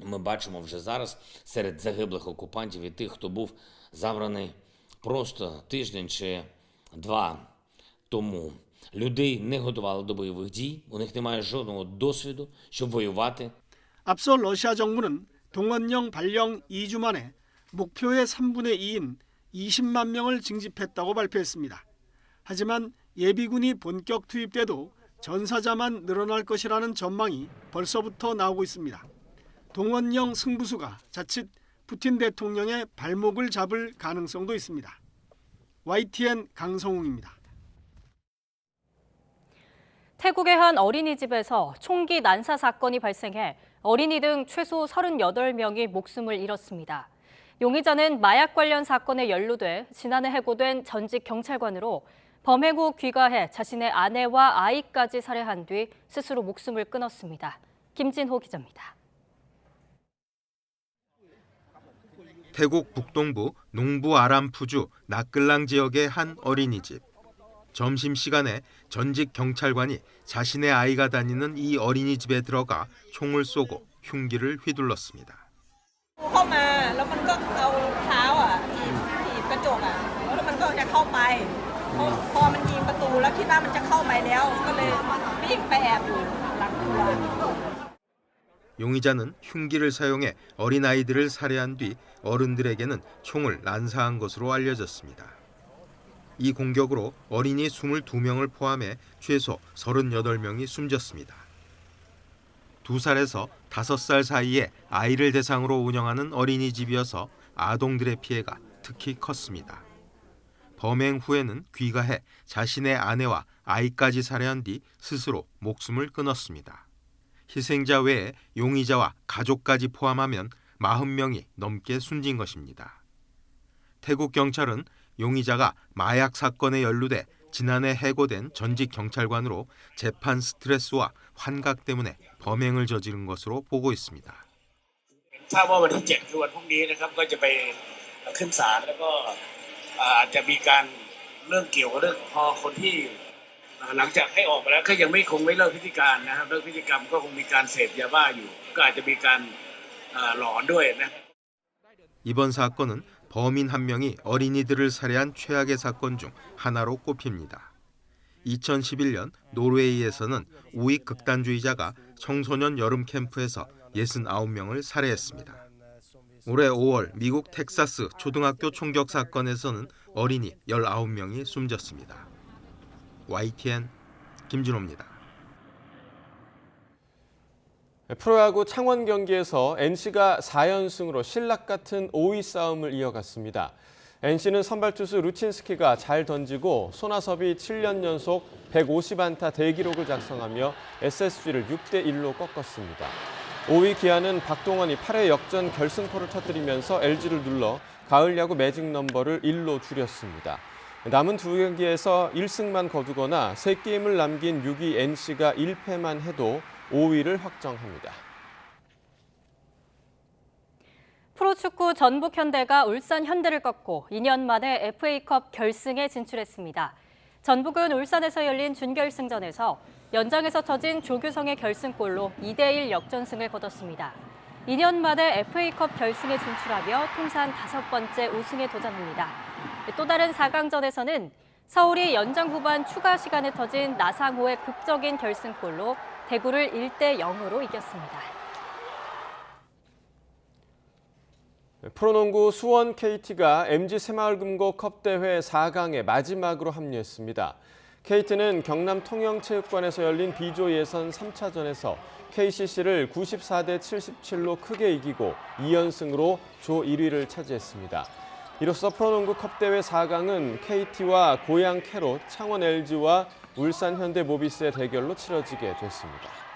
Ми бачимо вже зараз серед загиблих окупантів і тих, хто був забраний просто тиждень чи два тому. Людей не готували до бойових дій, у них немає жодного досвіду, щоб воювати. 앞서 러시아 정부는 동원령 발령 2주 만에 목표의 3분의 2인 20만 명을 징집했다고 발표했습니다. 하지만 예비군이 본격 투입돼도 전사자만 늘어날 것이라는 전망이 벌써부터 나오고 있습니다. 동원령 승부수가 자칫 푸틴 대통령의 발목을 잡을 가능성도 있습니다. YTN 강성웅입니다. 태국의 한 어린이집에서 총기 난사 사건이 발생해 어린이 등 최소 38명이 목숨을 잃었습니다. 용의자는 마약 관련 사건에 연루돼 지난해 해고된 전직 경찰관으로 범행 후 귀가해 자신의 아내와 아이까지 살해한 뒤 스스로 목숨을 끊었습니다. 김진호 기자입니다. 태국 북동부 농부 아람푸주 나끌랑 지역의 한 어린이집. 점심시간에 전직 경찰관이 자신의 아이가 다니는 이 어린이집에 들어가 총을 쏘고 흉기를 휘둘렀습니다. 용의자는 흉기를 사용해 어린아이들을 살해한 뒤 어른들에게는 총을 난사한 것으로 알려졌습니다. 이 공격으로 어린이 22명을 포함해 최소 38명이 숨졌습니다. 2살에서 5살 사이에 아이를 대상으로 운영하는 어린이집이어서 아동들의 피해가 특히 컸습니다. 범행 후에는 귀가해 자신의 아내와 아이까지 살해한 뒤 스스로 목숨을 끊었습니다. 희생자 외에 용의자와 가족까지 포함하면 40명이 넘게 숨진 것입니다. 태국 경찰은 용의자가 마약 사건에 연루돼 지난해 해고된 전직 경찰관으로 재판 스트레스와 환각 때문에 범행을 저지른 것으로 보고 있습니다. ทราบว่าวันที่ 7 คือวันพรุ่งนี้นะครับก็จะไปขึ้นศาลแล้วก็อาจจะมีการเรื่องเกี่ยวกับเรื่องพอคนที่หลังจากให้ออกมาแล้วก็ยังคงไม่เลิกพฤติการนะครับเลิกพฤติกรรมก็คงมีการเสพยาบ้าอยู่ก็อาจจะมีการหลอนด้วยนะ 이번 사건은 범인 한 명이 어린이들을 살해한 최악의 사건 중 하나로 꼽힙니다. 2011년 노르웨이에서는 우익 극단주의자가 청소년 여름 캠프에서 69명을 살해했습니다. 올해 5월 미국 텍사스 초등학교 총격 사건에서는 어린이 19명이 숨졌습니다. YTN 김진호입니다. 프로야구 창원 경기에서 NC가 4연승으로 신락 같은 5위 싸움을 이어갔습니다. NC는 선발 투수 루친스키가 잘 던지고 손아섭이 7년 연속 150안타 대기록을 작성하며 SSG를 6대1로 꺾었습니다. 5위 기아는 박동원이 8회 역전 결승포를 터뜨리면서 LG를 눌러 가을 야구 매직 넘버를 1로 줄였습니다. 남은 두 경기에서 1승만 거두거나 3게임을 남긴 6위 NC가 1패만 해도 5위를 확정합니다. 프로축구 전북 현대가 울산 현대를 꺾고 2년 만에 FA컵 결승에 진출했습니다. 전북은 울산에서 열린 준결승전에서 연장에서 터진 조규성의 결승골로 2대1 역전승을 거뒀습니다. 2년 만에 FA컵 결승에 진출하며 통산 5번째 우승에 도전합니다. 또 다른 4강전에서는 서울이 연장 후반 추가 시간에 터진 나상호의 극적인 결승골로 대구를 1대0으로 이겼습니다. 프로농구 수원 KT가 MG 새마을금고 컵대회 4강에 마지막으로 합류했습니다. KT는 경남 통영체육관에서 열린 B조 예선 3차전에서 KCC를 94대 77로 크게 이기고 2연승으로 조 1위를 차지했습니다. 이로써 프로농구 컵대회 4강은 KT와 고양 캐롯, 창원 LG와 울산 현대 모비스의 대결로 치러지게 됐습니다.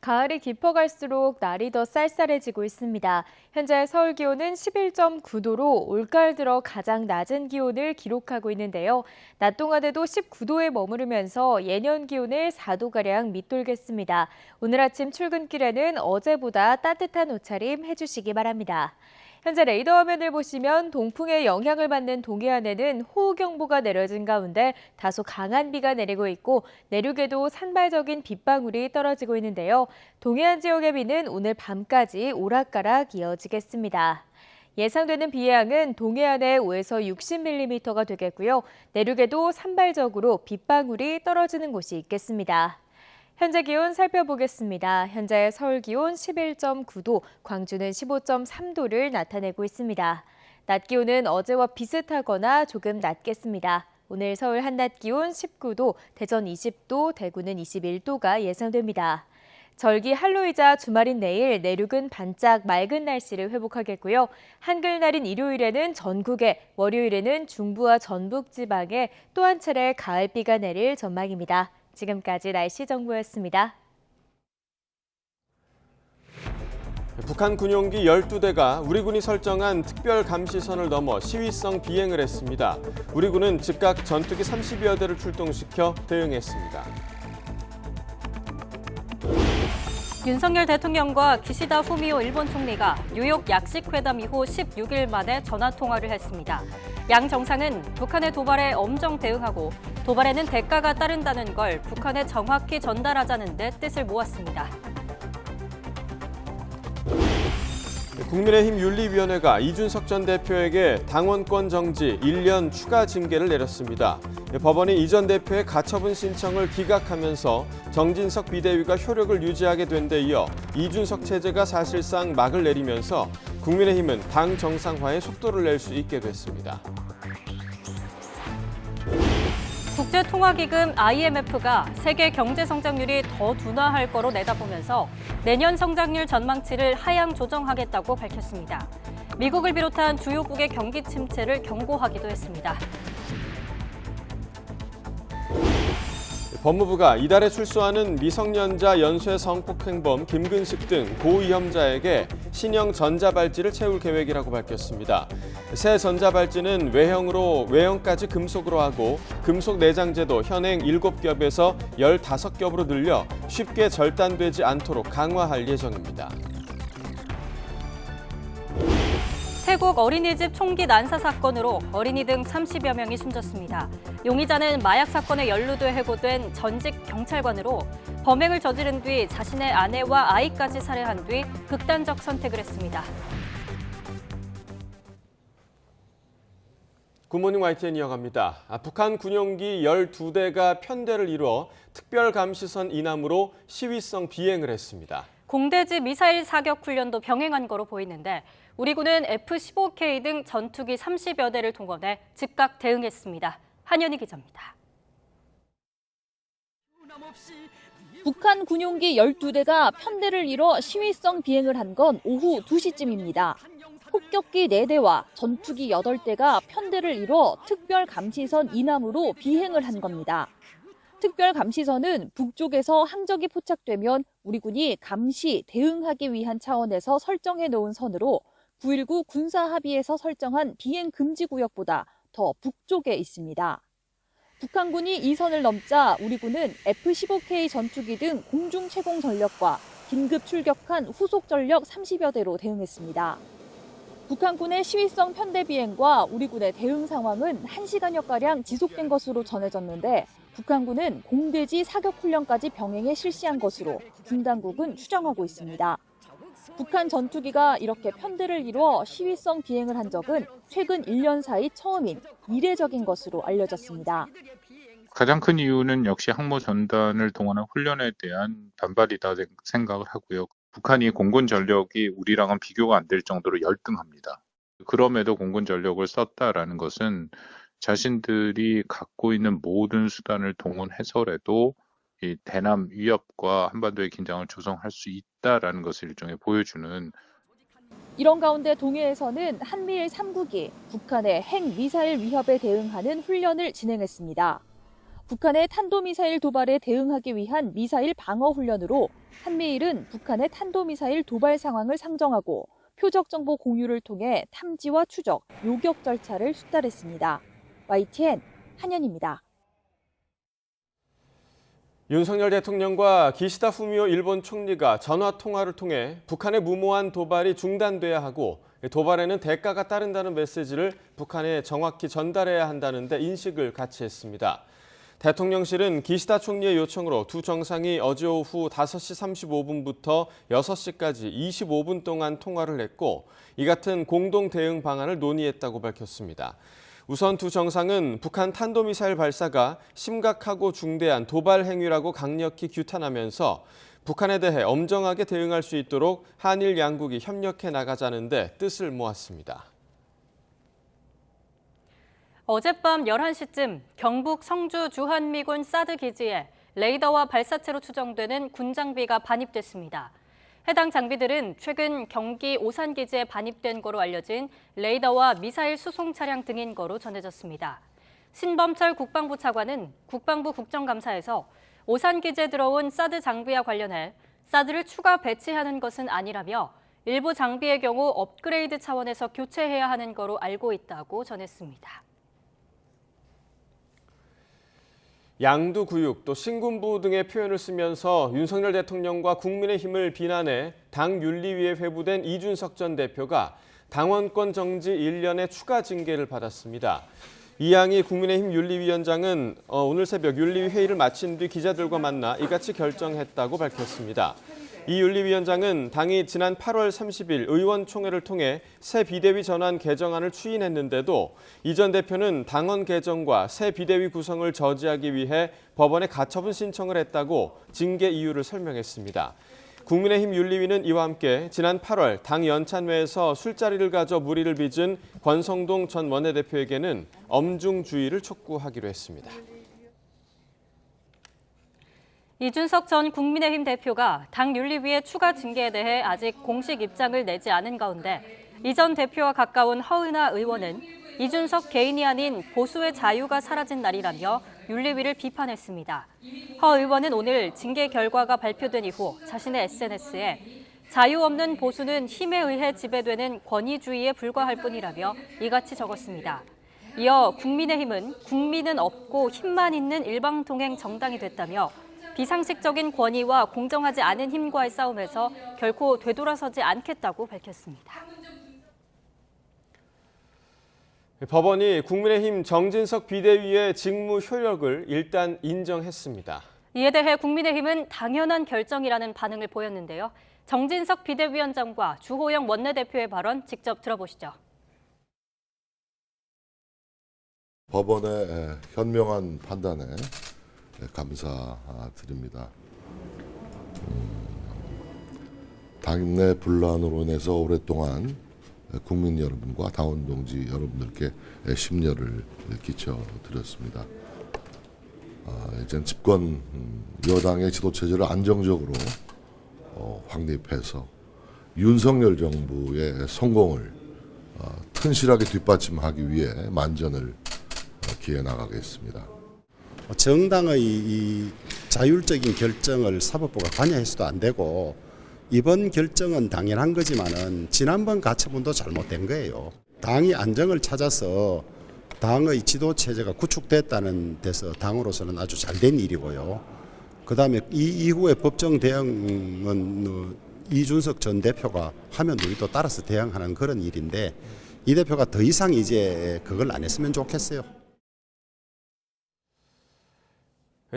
가을이 깊어갈수록 날이 더 쌀쌀해지고 있습니다. 현재 서울 기온은 11.9도로 올가을 들어 가장 낮은 기온을 기록하고 있는데요. 낮 동안에도 19도에 머무르면서 예년 기온을 4도가량 밑돌겠습니다. 오늘 아침 출근길에는 어제보다 따뜻한 옷차림 해주시기 바랍니다. 현재 레이더 화면을 보시면 동풍의 영향을 받는 동해안에는 호우경보가 내려진 가운데 다소 강한 비가 내리고 있고 내륙에도 산발적인 빗방울이 떨어지고 있는데요. 동해안 지역의 비는 오늘 밤까지 오락가락 이어지겠습니다. 예상되는 비의 양은 동해안에 5에서 60mm가 되겠고요. 내륙에도 산발적으로 빗방울이 떨어지는 곳이 있겠습니다. 현재 기온 살펴보겠습니다. 현재 서울 기온 11.9도, 광주는 15.3도를 나타내고 있습니다. 낮 기온은 어제와 비슷하거나 조금 낮겠습니다. 오늘 서울 한낮 기온 19도, 대전 20도, 대구는 21도가 예상됩니다. 절기 한로이자 주말인 내일 내륙은 반짝 맑은 날씨를 회복하겠고요. 한글날인 일요일에는 전국에, 월요일에는 중부와 전북 지방에 또 한 차례 가을비가 내릴 전망입니다. 지금까지 날씨 정보였습니다. 북한 군용기 12대가 우리 군이 설정한 특별 감시선을 넘어 시위성 비행을 했습니다. 우리 군은 즉각 전투기 30여 대를 출동시켜 대응했습니다. 윤석열 대통령과 기시다 후미오 일본 총리가 뉴욕 약식회담 이후 16일 만에 전화통화를 했습니다. 양 정상은 북한의 도발에 엄정 대응하고 도발에는 대가가 따른다는 걸 북한에 정확히 전달하자는 데 뜻을 모았습니다. 국민의힘 윤리위원회가 이준석 전 대표에게 당원권 정지 1년 추가 징계를 내렸습니다. 법원이 이 전 대표의 가처분 신청을 기각하면서 정진석 비대위가 효력을 유지하게 된 데 이어 이준석 체제가 사실상 막을 내리면서 국민의힘은 당 정상화에 속도를 낼 수 있게 됐습니다. 국제통화기금 IMF가 세계 경제 성장률이 더 둔화할 거로 내다보면서 내년 성장률 전망치를 하향 조정하겠다고 밝혔습니다. 미국을 비롯한 주요국의 경기 침체를 경고하기도 했습니다. 법무부가 이달에 출소하는 미성년자 연쇄 성폭행범 김근식 등 고위험자에게 신형 전자발찌를 채울 계획이라고 밝혔습니다. 새 전자발찌는 외형까지 금속으로 하고 금속 내장재도 현행 7겹에서 15겹으로 늘려 쉽게 절단되지 않도록 강화할 예정입니다. 태국 어린이집 총기 난사 사건으로 어린이 등 30여 명이 숨졌습니다. 용의자는 마약 사건에 연루돼 해고된 전직 경찰관으로 범행을 저지른 뒤 자신의 아내와 아이까지 살해한 뒤 극단적 선택을 했습니다. 굿모닝 YTN 이어갑니다. 북한 군용기 12대가 편대를 이루어 특별감시선 이남으로 시위성 비행을 했습니다. 공대지 미사일 사격 훈련도 병행한 거로 보이는데 우리 군은 F-15K 등 전투기 30여 대를 동원해 즉각 대응했습니다. 한현희 기자입니다. 북한 군용기 12대가 편대를 이뤄 시위성 비행을 한 건 오후 2시쯤입니다. 폭격기 4대와 전투기 8대가 편대를 이뤄 특별감시선 이남으로 비행을 한 겁니다. 특별감시선은 북쪽에서 항적이 포착되면 우리 군이 감시, 대응하기 위한 차원에서 설정해 놓은 선으로 9.19 군사합의에서 설정한 비행 금지 구역보다 더 북쪽에 있습니다. 북한군이 이 선을 넘자 우리 군은 F-15K 전투기 등 공중 채공 전력과 긴급 출격한 후속 전력 30여 대로 대응했습니다. 북한군의 시위성 편대 비행과 우리 군의 대응 상황은 1시간여가량 지속된 것으로 전해졌는데 북한군은 공대지 사격 훈련까지 병행해 실시한 것으로 군 당국은 추정하고 있습니다. 북한 전투기가 이렇게 편대를 이루어 시위성 비행을 한 적은 최근 1년 사이 처음인 이례적인 것으로 알려졌습니다. 가장 큰 이유는 역시 항모 전단을 동원한 훈련에 대한 반발이다 생각을 하고요. 북한이 공군 전력이 우리랑은 비교가 안 될 정도로 열등합니다. 그럼에도 공군 전력을 썼다라는 것은 자신들이 갖고 있는 모든 수단을 동원해서라도 이 대남 위협과 한반도의 긴장을 조성할 수 있다라는 것을 일종의 보여주는. 이런 가운데 동해에서는 한미일 3국이 북한의 핵미사일 위협에 대응하는 훈련을 진행했습니다. 북한의 탄도미사일 도발에 대응하기 위한 미사일 방어 훈련으로 한미일은 북한의 탄도미사일 도발 상황을 상정하고 표적 정보 공유를 통해 탐지와 추적, 요격 절차를 수달했습니다. YTN 한현입니다. 윤석열 대통령과 기시다 후미오 일본 총리가 전화 통화를 통해 북한의 무모한 도발이 중단돼야 하고 도발에는 대가가 따른다는 메시지를 북한에 정확히 전달해야 한다는 데 인식을 같이 했습니다. 대통령실은 기시다 총리의 요청으로 두 정상이 어제 오후 5시 35분부터 6시까지 25분 동안 통화를 했고 이 같은 공동 대응 방안을 논의했다고 밝혔습니다. 우선 두 정상은 북한 탄도미사일 발사가 심각하고 중대한 도발 행위라고 강력히 규탄하면서 북한에 대해 엄정하게 대응할 수 있도록 한일 양국이 협력해 나가자는 데 뜻을 모았습니다. 어젯밤 11시쯤 경북 성주 주한미군 사드 기지에 레이더와 발사체로 추정되는 군 장비가 반입됐습니다. 해당 장비들은 최근 경기 오산 기지에 반입된 거로 알려진 레이더와 미사일 수송 차량 등인 거로 전해졌습니다. 신범철 국방부 차관은 국방부 국정감사에서 오산 기지에 들어온 사드 장비와 관련해 사드를 추가 배치하는 것은 아니라며 일부 장비의 경우 업그레이드 차원에서 교체해야 하는 거로 알고 있다고 전했습니다. 양두구육 또 신군부 등의 표현을 쓰면서 윤석열 대통령과 국민의힘을 비난해 당윤리위에 회부된 이준석 전 대표가 당원권 정지 1년의 추가 징계를 받았습니다. 이양희 국민의힘 윤리위원장은 오늘 새벽 윤리위 회의를 마친 뒤 기자들과 만나 이같이 결정했다고 밝혔습니다. 이 윤리위원장은 당이 지난 8월 30일 의원총회를 통해 새 비대위 전환 개정안을 추인했는데도 이 전 대표는 당원 개정과 새 비대위 구성을 저지하기 위해 법원에 가처분 신청을 했다고 징계 이유를 설명했습니다. 국민의힘 윤리위는 이와 함께 지난 8월 당 연찬회에서 술자리를 가져 물의를 빚은 권성동 전 원내대표에게는 엄중주의를 촉구하기로 했습니다. 이준석 전 국민의힘 대표가 당 윤리위의 추가 징계에 대해 아직 공식 입장을 내지 않은 가운데 이 전 대표와 가까운 허은하 의원은 이준석 개인이 아닌 보수의 자유가 사라진 날이라며 윤리위를 비판했습니다. 허 의원은 오늘 징계 결과가 발표된 이후 자신의 SNS에 자유 없는 보수는 힘에 의해 지배되는 권위주의에 불과할 뿐이라며 이같이 적었습니다. 이어 국민의힘은 국민은 없고 힘만 있는 일방통행 정당이 됐다며 비상식적인 권위와 공정하지 않은 힘과의 싸움에서 결코 되돌아서지 않겠다고 밝혔습니다. 법원이 국민의힘 정진석 비대위의 직무 효력을 일단 인정했습니다. 이에 대해 국민의힘은 당연한 결정이라는 반응을 보였는데요. 정진석 비대위원장과 주호영 원내대표의 발언 직접 들어보시죠. 법원의 현명한 판단에 감사드립니다. 당내 분란으로 인해서 오랫동안 국민 여러분과 당원 동지 여러분들께 심려를 끼쳐드렸습니다. 이제 집권 여당의 지도체제를 안정적으로 확립해서 윤석열 정부의 성공을 튼실하게 뒷받침하기 위해 만전을 기해 나가겠습니다. 정당의 이 자율적인 결정을 사법부가 관여해서도 안 되고 이번 결정은 당연한 거지만은 지난번 가처분도 잘못된 거예요. 당이 안정을 찾아서 당의 지도 체제가 구축됐다는 데서 당으로서는 아주 잘된 일이고요. 그다음에 이 이후의 법정 대응은 이준석 전 대표가 하면 우리도 따라서 대응하는 그런 일인데 이 대표가 더 이상 이제 그걸 안 했으면 좋겠어요.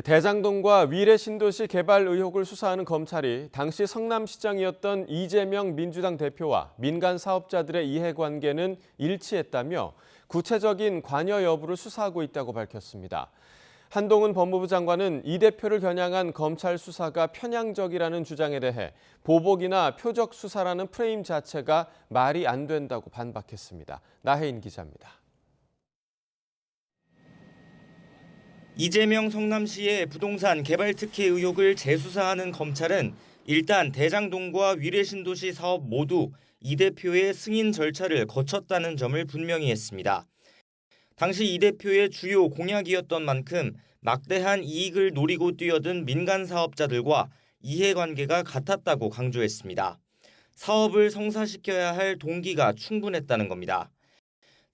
대장동과 위례 신도시 개발 의혹을 수사하는 검찰이 당시 성남시장이었던 이재명 민주당 대표와 민간 사업자들의 이해관계는 일치했다며 구체적인 관여 여부를 수사하고 있다고 밝혔습니다. 한동훈 법무부 장관은 이 대표를 겨냥한 검찰 수사가 편향적이라는 주장에 대해 보복이나 표적 수사라는 프레임 자체가 말이 안 된다고 반박했습니다. 나혜인 기자입니다. 이재명 성남시의 부동산 개발 특혜 의혹을 재수사하는 검찰은 일단 대장동과 위례신도시 사업 모두 이 대표의 승인 절차를 거쳤다는 점을 분명히 했습니다. 당시 이 대표의 주요 공약이었던 만큼 막대한 이익을 노리고 뛰어든 민간 사업자들과 이해관계가 같았다고 강조했습니다. 사업을 성사시켜야 할 동기가 충분했다는 겁니다.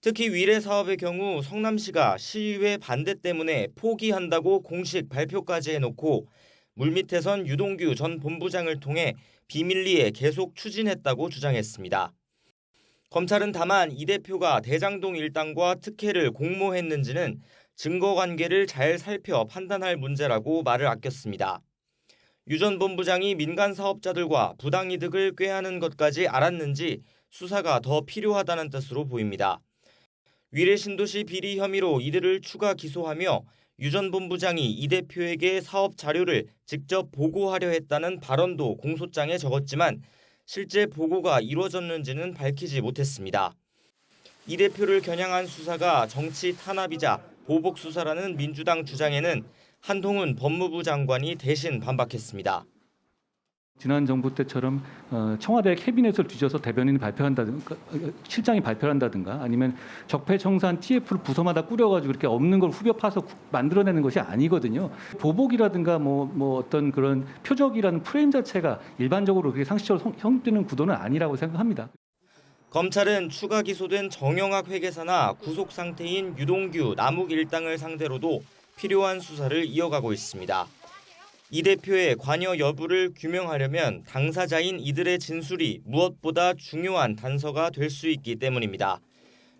특히 위례 사업의 경우 성남시가 시의회 반대 때문에 포기한다고 공식 발표까지 해놓고 물밑에선 유동규 전 본부장을 통해 비밀리에 계속 추진했다고 주장했습니다. 검찰은 다만 이 대표가 대장동 일당과 특혜를 공모했는지는 증거 관계를 잘 살펴 판단할 문제라고 말을 아꼈습니다. 유 전 본부장이 민간 사업자들과 부당이득을 꾀하는 것까지 알았는지 수사가 더 필요하다는 뜻으로 보입니다. 위례신도시 비리 혐의로 이들을 추가 기소하며 유 전 본부장이 이 대표에게 사업 자료를 직접 보고하려 했다는 발언도 공소장에 적었지만 실제 보고가 이루어졌는지는 밝히지 못했습니다. 이 대표를 겨냥한 수사가 정치 탄압이자 보복 수사라는 민주당 주장에는 한동훈 법무부 장관이 대신 반박했습니다. 지난 정부 때처럼 청와대 캐비넷을 뒤져서 대변인이 발표한다든가 실장이 발표한다든가 아니면 적폐청산 TF를 부서마다 꾸려가지고 이렇게 없는 걸 후벼 파서 만들어내는 것이 아니거든요. 보복이라든가 뭐 어떤 그런 표적이라는 프레임 자체가 일반적으로 그렇게 상식적으로 형성되는 구도는 아니라고 생각합니다. 검찰은 추가 기소된 정영학 회계사나 구속 상태인 유동규, 남욱 일당을 상대로도 필요한 수사를 이어가고 있습니다. 이 대표의 관여 여부를 규명하려면 당사자인 이들의 진술이 무엇보다 중요한 단서가 될 수 있기 때문입니다.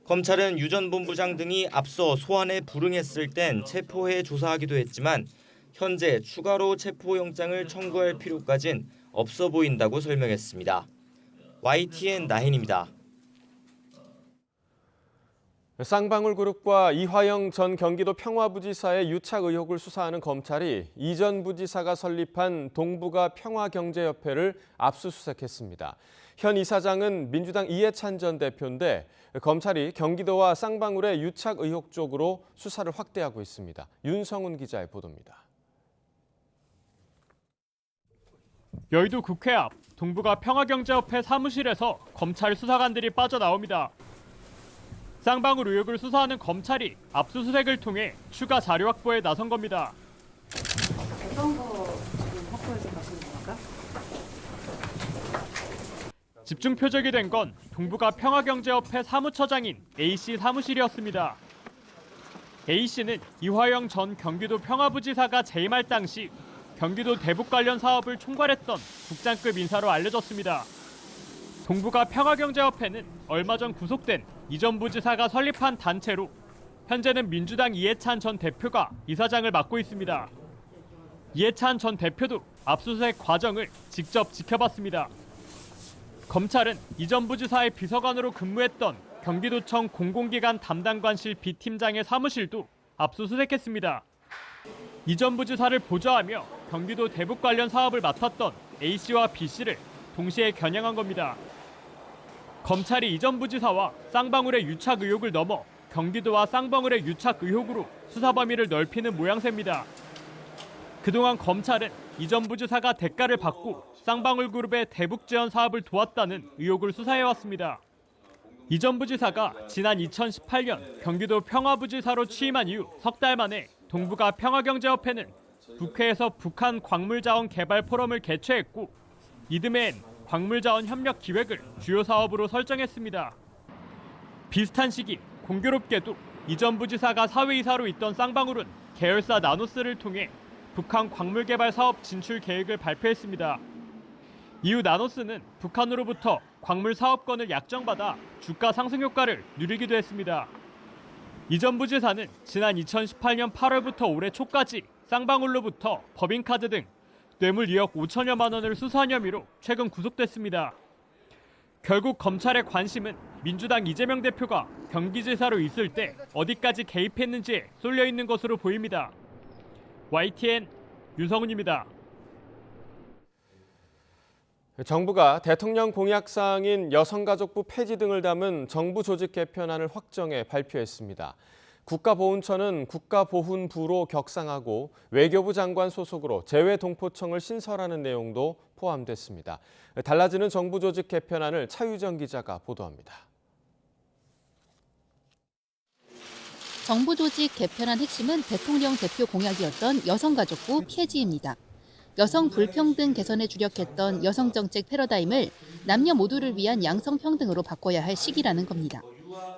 검찰은 유 전 본부장 등이 앞서 소환에 불응했을 땐 체포해 조사하기도 했지만 현재 추가로 체포영장을 청구할 필요까진 없어 보인다고 설명했습니다. YTN 나인입니다. 쌍방울그룹과 이화영 전 경기도 평화부지사의 유착 의혹을 수사하는 검찰이 이 전 부지사가 설립한 동북아 평화경제협회를 압수수색했습니다. 현 이사장은 민주당 이해찬 전 대표인데 검찰이 경기도와 쌍방울의 유착 의혹 쪽으로 수사를 확대하고 있습니다. 윤성훈 기자의 보도입니다. 여의도 국회 앞 동북아 평화경제협회 사무실에서 검찰 수사관들이 빠져나옵니다. 쌍방울 의혹을 수사하는 검찰이 압수수색을 통해 추가 자료 확보에 나선 겁니다. 어떤 거 지금 확보해서 가시는 겁니까? 집중 표적이 된 건 동북아 평화경제협회 사무처장인 A씨 사무실이었습니다. A씨는 이화영 전 경기도 평화부지사가 재임할 당시 경기도 대북 관련 사업을 총괄했던 국장급 인사로 알려졌습니다. 동북아 평화경제협회는 얼마 전 구속된 이 전 부지사가 설립한 단체로 현재는 민주당 이해찬 전 대표가 이사장을 맡고 있습니다. 이해찬 전 대표도 압수수색 과정을 직접 지켜봤습니다. 검찰은 이 전 부지사의 비서관으로 근무했던 경기도청 공공기관 담당관실 B팀장의 사무실도 압수수색했습니다. 이 전 부지사를 보좌하며 경기도 대북 관련 사업을 맡았던 A씨와 B씨를 동시에 겨냥한 겁니다. 검찰이 이 전 부지사와 쌍방울의 유착 의혹을 넘어 경기도와 쌍방울의 유착 의혹으로 수사 범위를 넓히는 모양새입니다. 그동안 검찰은 이 전 부지사가 대가를 받고 쌍방울 그룹의 대북 지원 사업을 도왔다는 의혹을 수사해왔습니다. 이 전 부지사가 지난 2018년 경기도 평화부지사로 취임한 이후 석 달 만에 동북아 평화경제협회는 국회에서 북한 광물자원 개발 포럼을 개최했고 이듬해엔 광물자원 협력 기획을 주요 사업으로 설정했습니다. 비슷한 시기 공교롭게도 이 전 부지사가 사회이사로 있던 쌍방울은 계열사 나노스를 통해 북한 광물 개발 사업 진출 계획을 발표했습니다. 이후 나노스는 북한으로부터 광물 사업권을 약정받아 주가 상승 효과를 누리기도 했습니다. 이 전 부지사는 지난 2018년 8월부터 올해 초까지 쌍방울로부터 법인카드 등 뇌물 2억 5천여만 원을 수수한 혐의로 최근 구속됐습니다. 결국 검찰의 관심은 민주당 이재명 대표가 경기지사로 있을 때 어디까지 개입했는지에 쏠려 있는 것으로 보입니다. YTN 윤성훈입니다. 정부가 대통령 공약사항인 여성가족부 폐지 등을 담은 정부 조직 개편안을 확정해 발표했습니다. 국가보훈처는 국가보훈부로 격상하고 외교부 장관 소속으로 재외동포청을 신설하는 내용도 포함됐습니다. 달라지는 정부 조직 개편안을 차유정 기자가 보도합니다. 정부 조직 개편안 핵심은 대통령 대표 공약이었던 여성가족부 폐지입니다. 여성 불평등 개선에 주력했던 여성정책 패러다임을 남녀 모두를 위한 양성평등으로 바꿔야 할 시기라는 겁니다.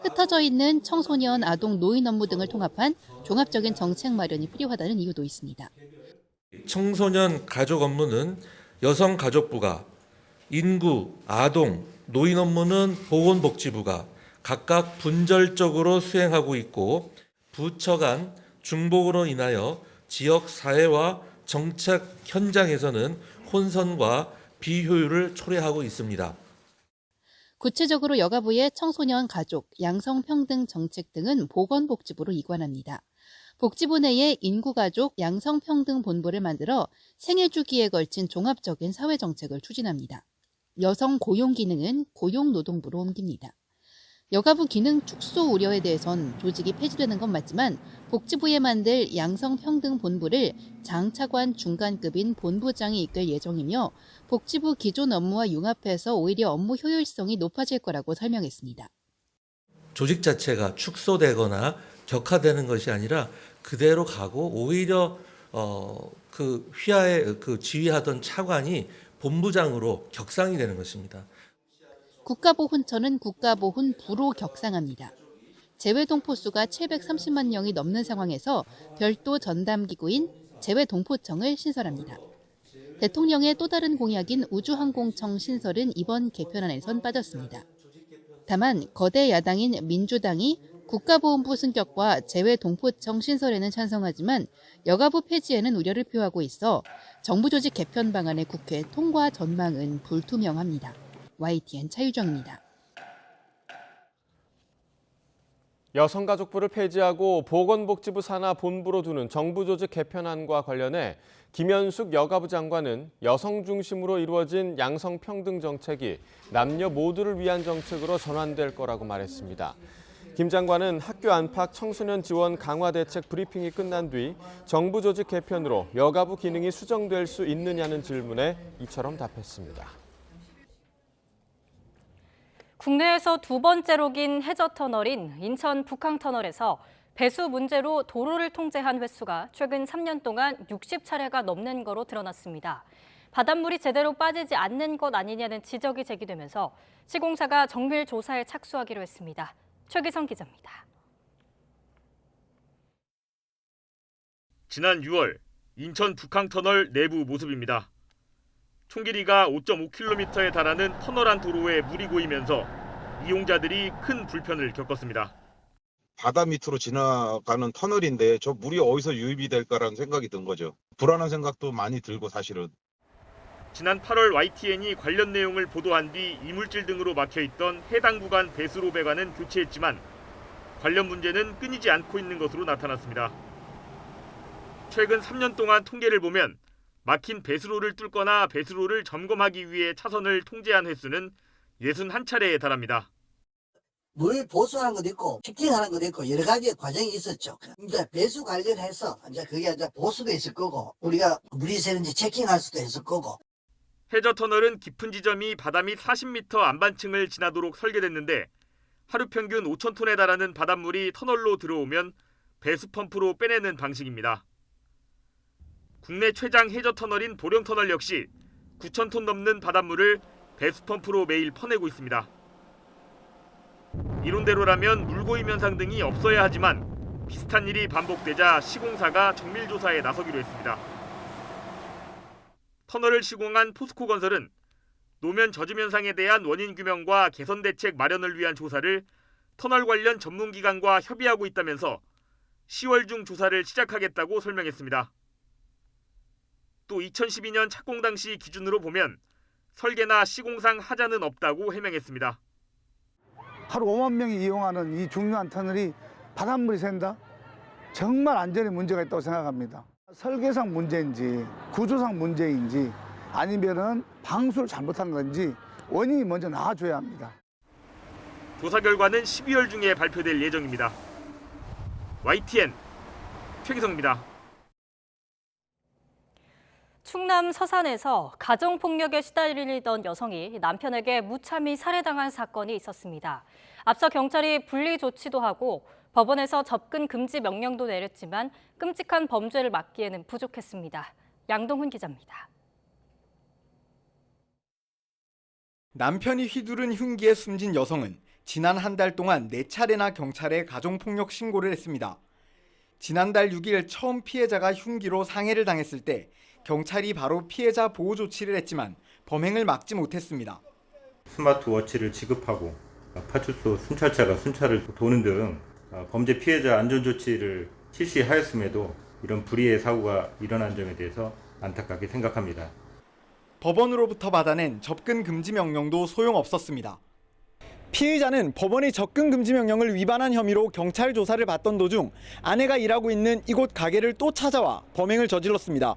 흩어져 있는 청소년, 아동, 노인 업무 등을 통합한 종합적인 정책 마련이 필요하다는 이유도 있습니다. 청소년 가족 업무는 여성가족부가 인구, 아동, 노인 업무는 보건복지부가 각각 분절적으로 수행하고 있고 부처 간 중복으로 인하여 지역 사회와 정책 현장에서는 혼선과 비효율을 초래하고 있습니다. 구체적으로 여가부의 청소년 가족, 양성평등 정책 등은 보건복지부로 이관합니다. 복지부 내에 인구가족 양성평등본부를 만들어 생애주기에 걸친 종합적인 사회정책을 추진합니다. 여성 고용기능은 고용노동부로 옮깁니다. 여가부 기능 축소 우려에 대해선 조직이 폐지되는 건 맞지만 복지부에 만들 양성평등본부를 장차관 중간급인 본부장이 이끌 예정이며 복지부 기존 업무와 융합해서 오히려 업무 효율성이 높아질 거라고 설명했습니다. 조직 자체가 축소되거나 격화되는 것이 아니라 그대로 가고 오히려 그 휘하에 지휘하던 차관이 본부장으로 격상이 되는 것입니다. 국가보훈처는 국가보훈부로 격상합니다. 재외동포수가 730만 명이 넘는 상황에서 별도 전담기구인 재외동포청을 신설합니다. 대통령의 또 다른 공약인 우주항공청 신설은 이번 개편안에선 빠졌습니다. 다만 거대 야당인 민주당이 국가보훈부 승격과 재외동포청 신설에는 찬성하지만 여가부 폐지에는 우려를 표하고 있어 정부 조직 개편 방안의 국회 통과 전망은 불투명합니다. YTN 차유정입니다. 여성가족부를 폐지하고 보건복지부 산하 본부로 두는 정부 조직 개편안과 관련해 김현숙 여가부 장관은 여성 중심으로 이루어진 양성평등 정책이 남녀 모두를 위한 정책으로 전환될 거라고 말했습니다. 김 장관은 학교 안팎 청소년 지원 강화 대책 브리핑이 끝난 뒤 정부 조직 개편으로 여가부 기능이 수정될 수 있느냐는 질문에 이처럼 답했습니다. 국내에서 두 번째로 긴 해저터널인 인천 북항터널에서 배수 문제로 도로를 통제한 횟수가 최근 3년 동안 60차례가 넘는 거로 드러났습니다. 바닷물이 제대로 빠지지 않는 것 아니냐는 지적이 제기되면서 시공사가 정밀 조사에 착수하기로 했습니다. 최기성 기자입니다. 지난 6월 인천 북항터널 내부 모습입니다. 총 길이가 5.5km에 달하는 터널 안 도로에 물이 고이면서 이용자들이 큰 불편을 겪었습니다. 바다 밑으로 지나가는 터널인데 저 물이 어디서 유입이 될까라는 생각이 든 거죠. 불안한 생각도 많이 들고 사실은. 지난 8월 YTN이 관련 내용을 보도한 뒤 이물질 등으로 막혀있던 해당 구간 배수로 배관은 교체했지만 관련 문제는 끊이지 않고 있는 것으로 나타났습니다. 최근 3년 동안 통계를 보면 막힌 배수로를 뚫거나 배수로를 점검하기 위해 차선을 통제한 횟수는 61차례에 달합니다. 물 보수하는 것도 있고 체킹하는 것도 있고 여러 가지 과정이 있었죠. 이제 배수 관련해서 이제 그게 이제 보수도 있을 거고 우리가 물이 새는지 체킹할 수도 있을 거고. 해저터널은 깊은 지점이 바다 밑 40m 안반층을 지나도록 설계됐는데 하루 평균 5,000톤에 달하는 바닷물이 터널로 들어오면 배수 펌프로 빼내는 방식입니다. 국내 최장 해저터널인 보령터널 역시 9,000톤 넘는 바닷물을 배수 펌프로 매일 퍼내고 있습니다. 이론대로라면 물고임 현상 등이 없어야 하지만 비슷한 일이 반복되자 시공사가 정밀조사에 나서기로 했습니다. 터널을 시공한 포스코건설은 노면 젖음 현상에 대한 원인 규명과 개선 대책 마련을 위한 조사를 터널 관련 전문기관과 협의하고 있다면서 10월 중 조사를 시작하겠다고 설명했습니다. 또 2012년 착공 당시 기준으로 보면 설계나 시공상 하자는 없다고 해명했습니다. 하루 5만 명이 이용하는 이 중요한 터널이 바닷물이 샌다? 정말 안전에 문제가 있다고 생각합니다. 설계상 문제인지 구조상 문제인지 아니면은 방수를 잘못한 건지 원인이 먼저 나와줘야 합니다. 조사 결과는 12월 중에 발표될 예정입니다. YTN 최기성입니다. 충남 서산에서 가정폭력에 시달리던 여성이 남편에게 무참히 살해당한 사건이 있었습니다. 앞서 경찰이 분리 조치도 하고 법원에서 접근 금지 명령도 내렸지만 끔찍한 범죄를 막기에는 부족했습니다. 양동훈 기자입니다. 남편이 휘두른 흉기에 숨진 여성은 지난 한 달 동안 4차례나 경찰에 가정폭력 신고를 했습니다. 지난달 6일 처음 피해자가 흉기로 상해를 당했을 때 경찰이 바로 피해자 보호 조치를 했지만 범행을 막지 못했습니다. 스마트워치를 지급하고 파출소 순찰차가 순찰을 도는 등 범죄 피해자 안전조치를 실시하였음에도 이런 불의의 사고가 일어난 점에 대해서 안타깝게 생각합니다. 법원으로부터 받아낸 접근 금지 명령도 소용없었습니다. 피의자는 법원의 접근 금지 명령을 위반한 혐의로 경찰 조사를 받던 도중 아내가 일하고 있는 이곳 가게를 또 찾아와 범행을 저질렀습니다.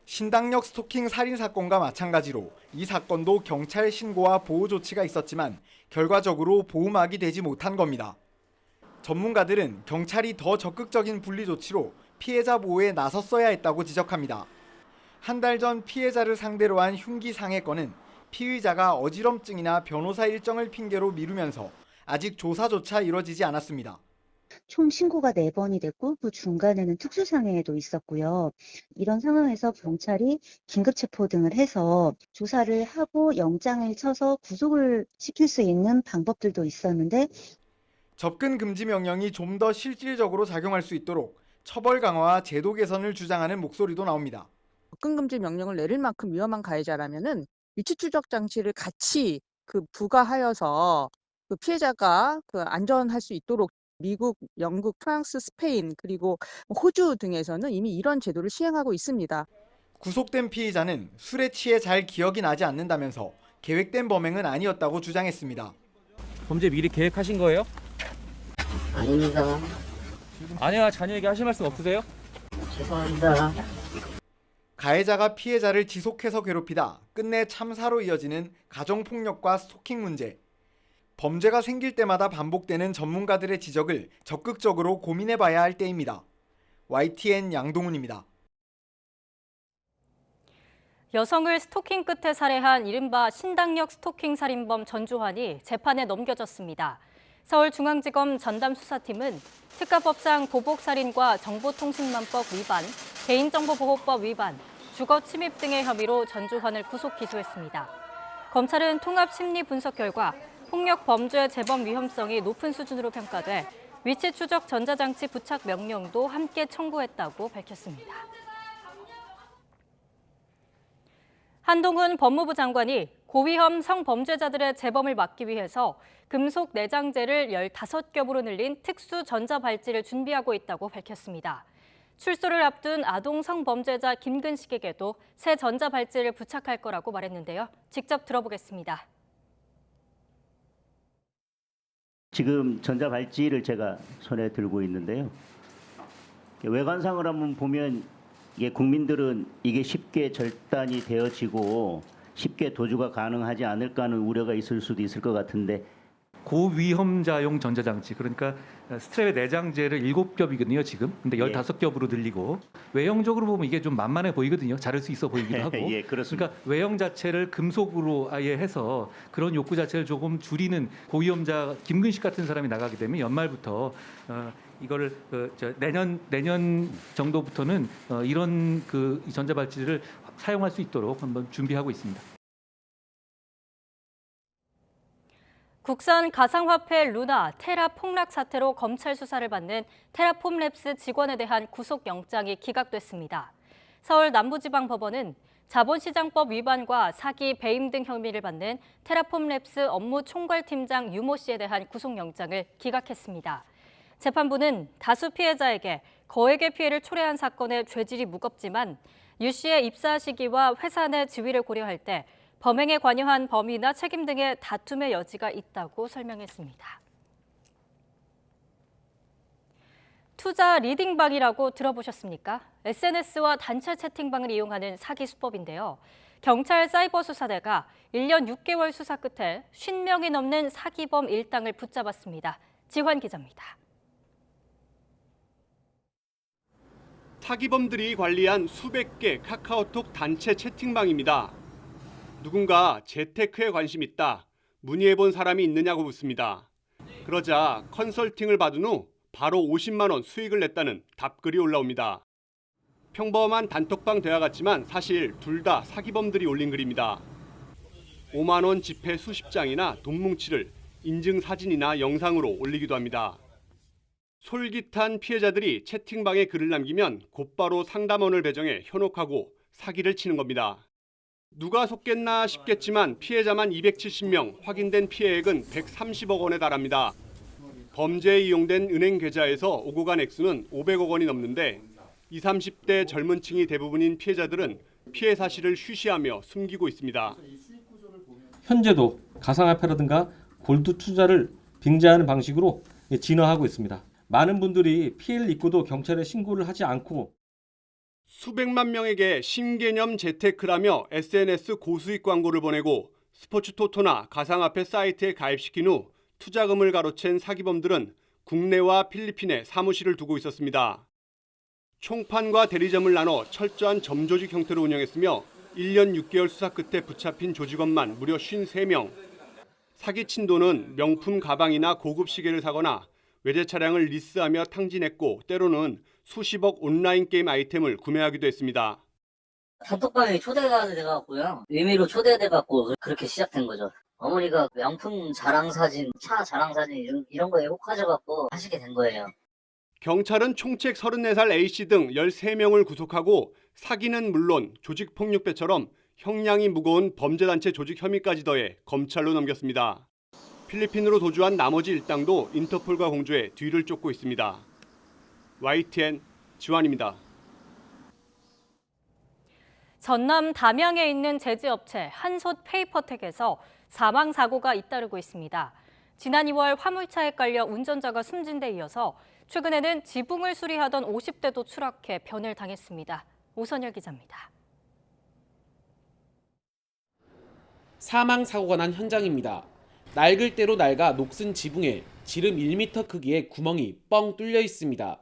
신당역 스토킹 살인 사건과 마찬가지로 이 사건도 경찰 신고와 보호 조치가 있었지만 결과적으로 보호막이 되지 못한 겁니다. 전문가들은 경찰이 더 적극적인 분리 조치로 피해자 보호에 나섰어야 했다고 지적합니다. 한 달 전 피해자를 상대로 한 흉기 상해 건은 피의자가 어지럼증이나 변호사 일정을 핑계로 미루면서 아직 조사조차 이뤄지지 않았습니다. 총 신고가 4번이 됐고 그 중간에는 특수상해도 있었고요. 이런 상황에서 경찰이 긴급체포 등을 해서 조사를 하고 영장을 쳐서 구속을 시킬 수 있는 방법들도 있었는데 접근 금지 명령이 좀 더 실질적으로 작용할 수 있도록 처벌 강화와 제도 개선을 주장하는 목소리도 나옵니다. 접근 금지 명령을 내릴 만큼 위험한 가해자라면은 위치 추적 장치를 같이 부과하여서 피해자가 안전할 수 있도록 미국, 영국, 프랑스, 스페인 그리고 호주 등에서는 이미 이런 제도를 시행하고 있습니다. 구속된 피의자는 술에 취해 잘 기억이 나지 않는다면서 계획된 범행은 아니었다고 주장했습니다. 범죄 미리 계획하신 거예요? 아닙니다. 아내와 자녀에게 하실 말씀 없으세요? 죄송합니다. 가해자가 피해자를 지속해서 괴롭히다 끝내 참사로 이어지는 가정폭력과 스토킹 문제. 범죄가 생길 때마다 반복되는 전문가들의 지적을 적극적으로 고민해봐야 할 때입니다. YTN 양동훈입니다. 여성을 스토킹 끝에 살해한 이른바 신당역 스토킹 살인범 전주환이 재판에 넘겨졌습니다. 서울중앙지검 전담수사팀은 특가법상 보복살인과 정보통신망법 위반, 개인정보보호법 위반, 주거침입 등의 혐의로 전주환을 구속 기소했습니다. 검찰은 통합심리분석 결과 폭력 범죄 재범 위험성이 높은 수준으로 평가돼 위치 추적 전자장치 부착 명령도 함께 청구했다고 밝혔습니다. 한동훈 법무부 장관이 고위험 성범죄자들의 재범을 막기 위해서 금속 내장재를 15겹으로 늘린 특수 전자발찌를 준비하고 있다고 밝혔습니다. 출소를 앞둔 아동 성범죄자 김근식에게도 새 전자발찌를 부착할 거라고 말했는데요. 직접 들어보겠습니다. 지금 전자발찌를 제가 손에 들고 있는데요. 외관상을 한번 보면 이게 국민들은 이게 쉽게 절단이 되어지고 쉽게 도주가 가능하지 않을까 하는 우려가 있을 수도 있을 것 같은데 고위험자용 전자장치, 그러니까 스트랩의 내장재를 7겹이거든요, 지금. 근데 15겹으로 늘리고 외형적으로 보면 이게 좀 만만해 보이거든요. 자를 수 있어 보이기도 하고. 예, 그렇습니다. 그러니까 외형 자체를 금속으로 아예 해서 그런 욕구 자체를 조금 줄이는 고위험자 김근식 같은 사람이 나가게 되면 연말부터 이거를 내년 정도부터는 이런 이 전자발찌를 사용할 수 있도록 한번 준비하고 있습니다. 국산 가상화폐 루나 테라 폭락 사태로 검찰 수사를 받는 테라폼랩스 직원에 대한 구속영장이 기각됐습니다. 서울 남부지방법원은 자본시장법 위반과 사기, 배임 등 혐의를 받는 테라폼랩스 업무총괄팀장 유모 씨에 대한 구속영장을 기각했습니다. 재판부는 다수 피해자에게 거액의 피해를 초래한 사건의 죄질이 무겁지만 유 씨의 입사 시기와 회사 내 지위를 고려할 때 범행에 관여한 범위나 책임 등의 다툼의 여지가 있다고 설명했습니다. 투자 리딩방이라고 들어보셨습니까? SNS와 단체 채팅방을 이용하는 사기 수법인데요. 경찰 사이버수사대가 1년 6개월 수사 끝에 50명이 넘는 사기범 일당을 붙잡았습니다. 지환 기자입니다. 사기범들이 관리한 수백 개 카카오톡 단체 채팅방입니다. 누군가 재테크에 관심 있다, 문의해본 사람이 있느냐고 묻습니다. 그러자 컨설팅을 받은 후 바로 50만 원 수익을 냈다는 답글이 올라옵니다. 평범한 단톡방 대화 같지만 사실 둘 다 사기범들이 올린 글입니다. 5만 원 지폐 수십 장이나 돈 뭉치를 인증 사진이나 영상으로 올리기도 합니다. 솔깃한 피해자들이 채팅방에 글을 남기면 곧바로 상담원을 배정해 현혹하고 사기를 치는 겁니다. 누가 속겠나 싶겠지만 피해자만 270명, 확인된 피해액은 130억 원에 달합니다. 범죄에 이용된 은행 계좌에서 오고 간 액수는 500억 원이 넘는데 20, 30대 젊은 층이 대부분인 피해자들은 피해 사실을 쉬쉬하며 숨기고 있습니다. 현재도 가상화폐라든가 골드 투자를 빙자하는 방식으로 진화하고 있습니다. 많은 분들이 피해를 입고도 경찰에 신고를 하지 않고 수백만 명에게 신개념 재테크라며 SNS 고수익 광고를 보내고 스포츠 토토나 가상화폐 사이트에 가입시킨 후 투자금을 가로챈 사기범들은 국내와 필리핀에 사무실을 두고 있었습니다. 총판과 대리점을 나눠 철저한 점조직 형태로 운영했으며 1년 6개월 수사 끝에 붙잡힌 조직원만 무려 53명. 사기친 돈은 명품 가방이나 고급 시계를 사거나 외제 차량을 리스하며 탕진했고 때로는 수십억 온라인 게임 아이템을 구매하기도 했습니다. 단톡방에 초대가 돼갖고요. 의미로 초대돼갖고 그렇게 시작된 거죠. 어머니가 명품 자랑 사진, 차 자랑 사진 이런 거에 혹하셔갖고 하시게 된 거예요. 경찰은 총책 34살 A씨 등 13명을 구속하고 사기는 물론 조직폭력배처럼 형량이 무거운 범죄단체 조직 혐의까지 더해 검찰로 넘겼습니다. 필리핀으로 도주한 나머지 일당도 인터폴과 공조해 뒤를 쫓고 있습니다. YTN 지환입니다. 전남 담양에 있는 제지업체 한솥 페이퍼텍에서 사망사고가 잇따르고 있습니다. 지난 2월 화물차에 깔려 운전자가 숨진 데 이어서 최근에는 지붕을 수리하던 50대도 추락해 변을 당했습니다. 오선열 기자입니다. 사망사고가 난 현장입니다. 낡을 대로 낡아 녹슨 지붕에 지름 1m 크기의 구멍이 뻥 뚫려 있습니다.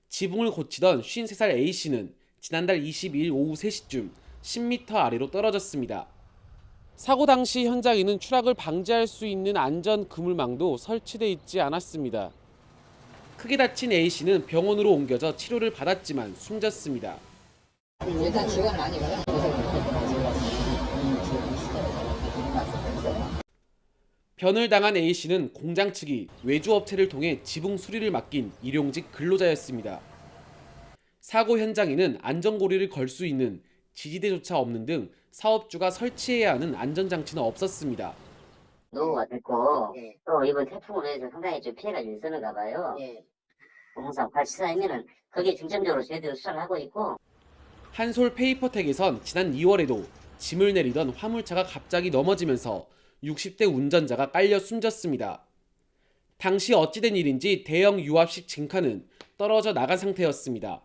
지붕을 고치던 53살 A씨는 지난달 22일 오후 3시쯤 10m 아래로 떨어졌습니다. 사고 당시 현장에는 추락을 방지할 수 있는 안전 그물망도 설치돼 있지 않았습니다. 크게 다친 A씨는 병원으로 옮겨져 치료를 받았지만 숨졌습니다. 일단 지원 많이 받았어요. 변을 당한 A씨는 공장 측이 외주업체를 통해 지붕 수리를 맡긴 일용직 근로자였습니다. 사고 현장에는 안전고리를 걸 수 있는 지지대조차 없는 등 사업주가 설치해야 하는 안전장치는 없었습니다. 노후가 됐고 또 이번 태풍으로 해서 상당히 좀 피해가 있었는가 봐요. 공무상 84이면은 거기에 중점적으로 저희들이 수사를 하고 있고. 한솔 페이퍼텍에선 지난 2월에도 짐을 내리던 화물차가 갑자기 넘어지면서 60대 운전자가 깔려 숨졌습니다. 당시 어찌된 일인지 대형 유압식 징카는 떨어져 나간 상태였습니다.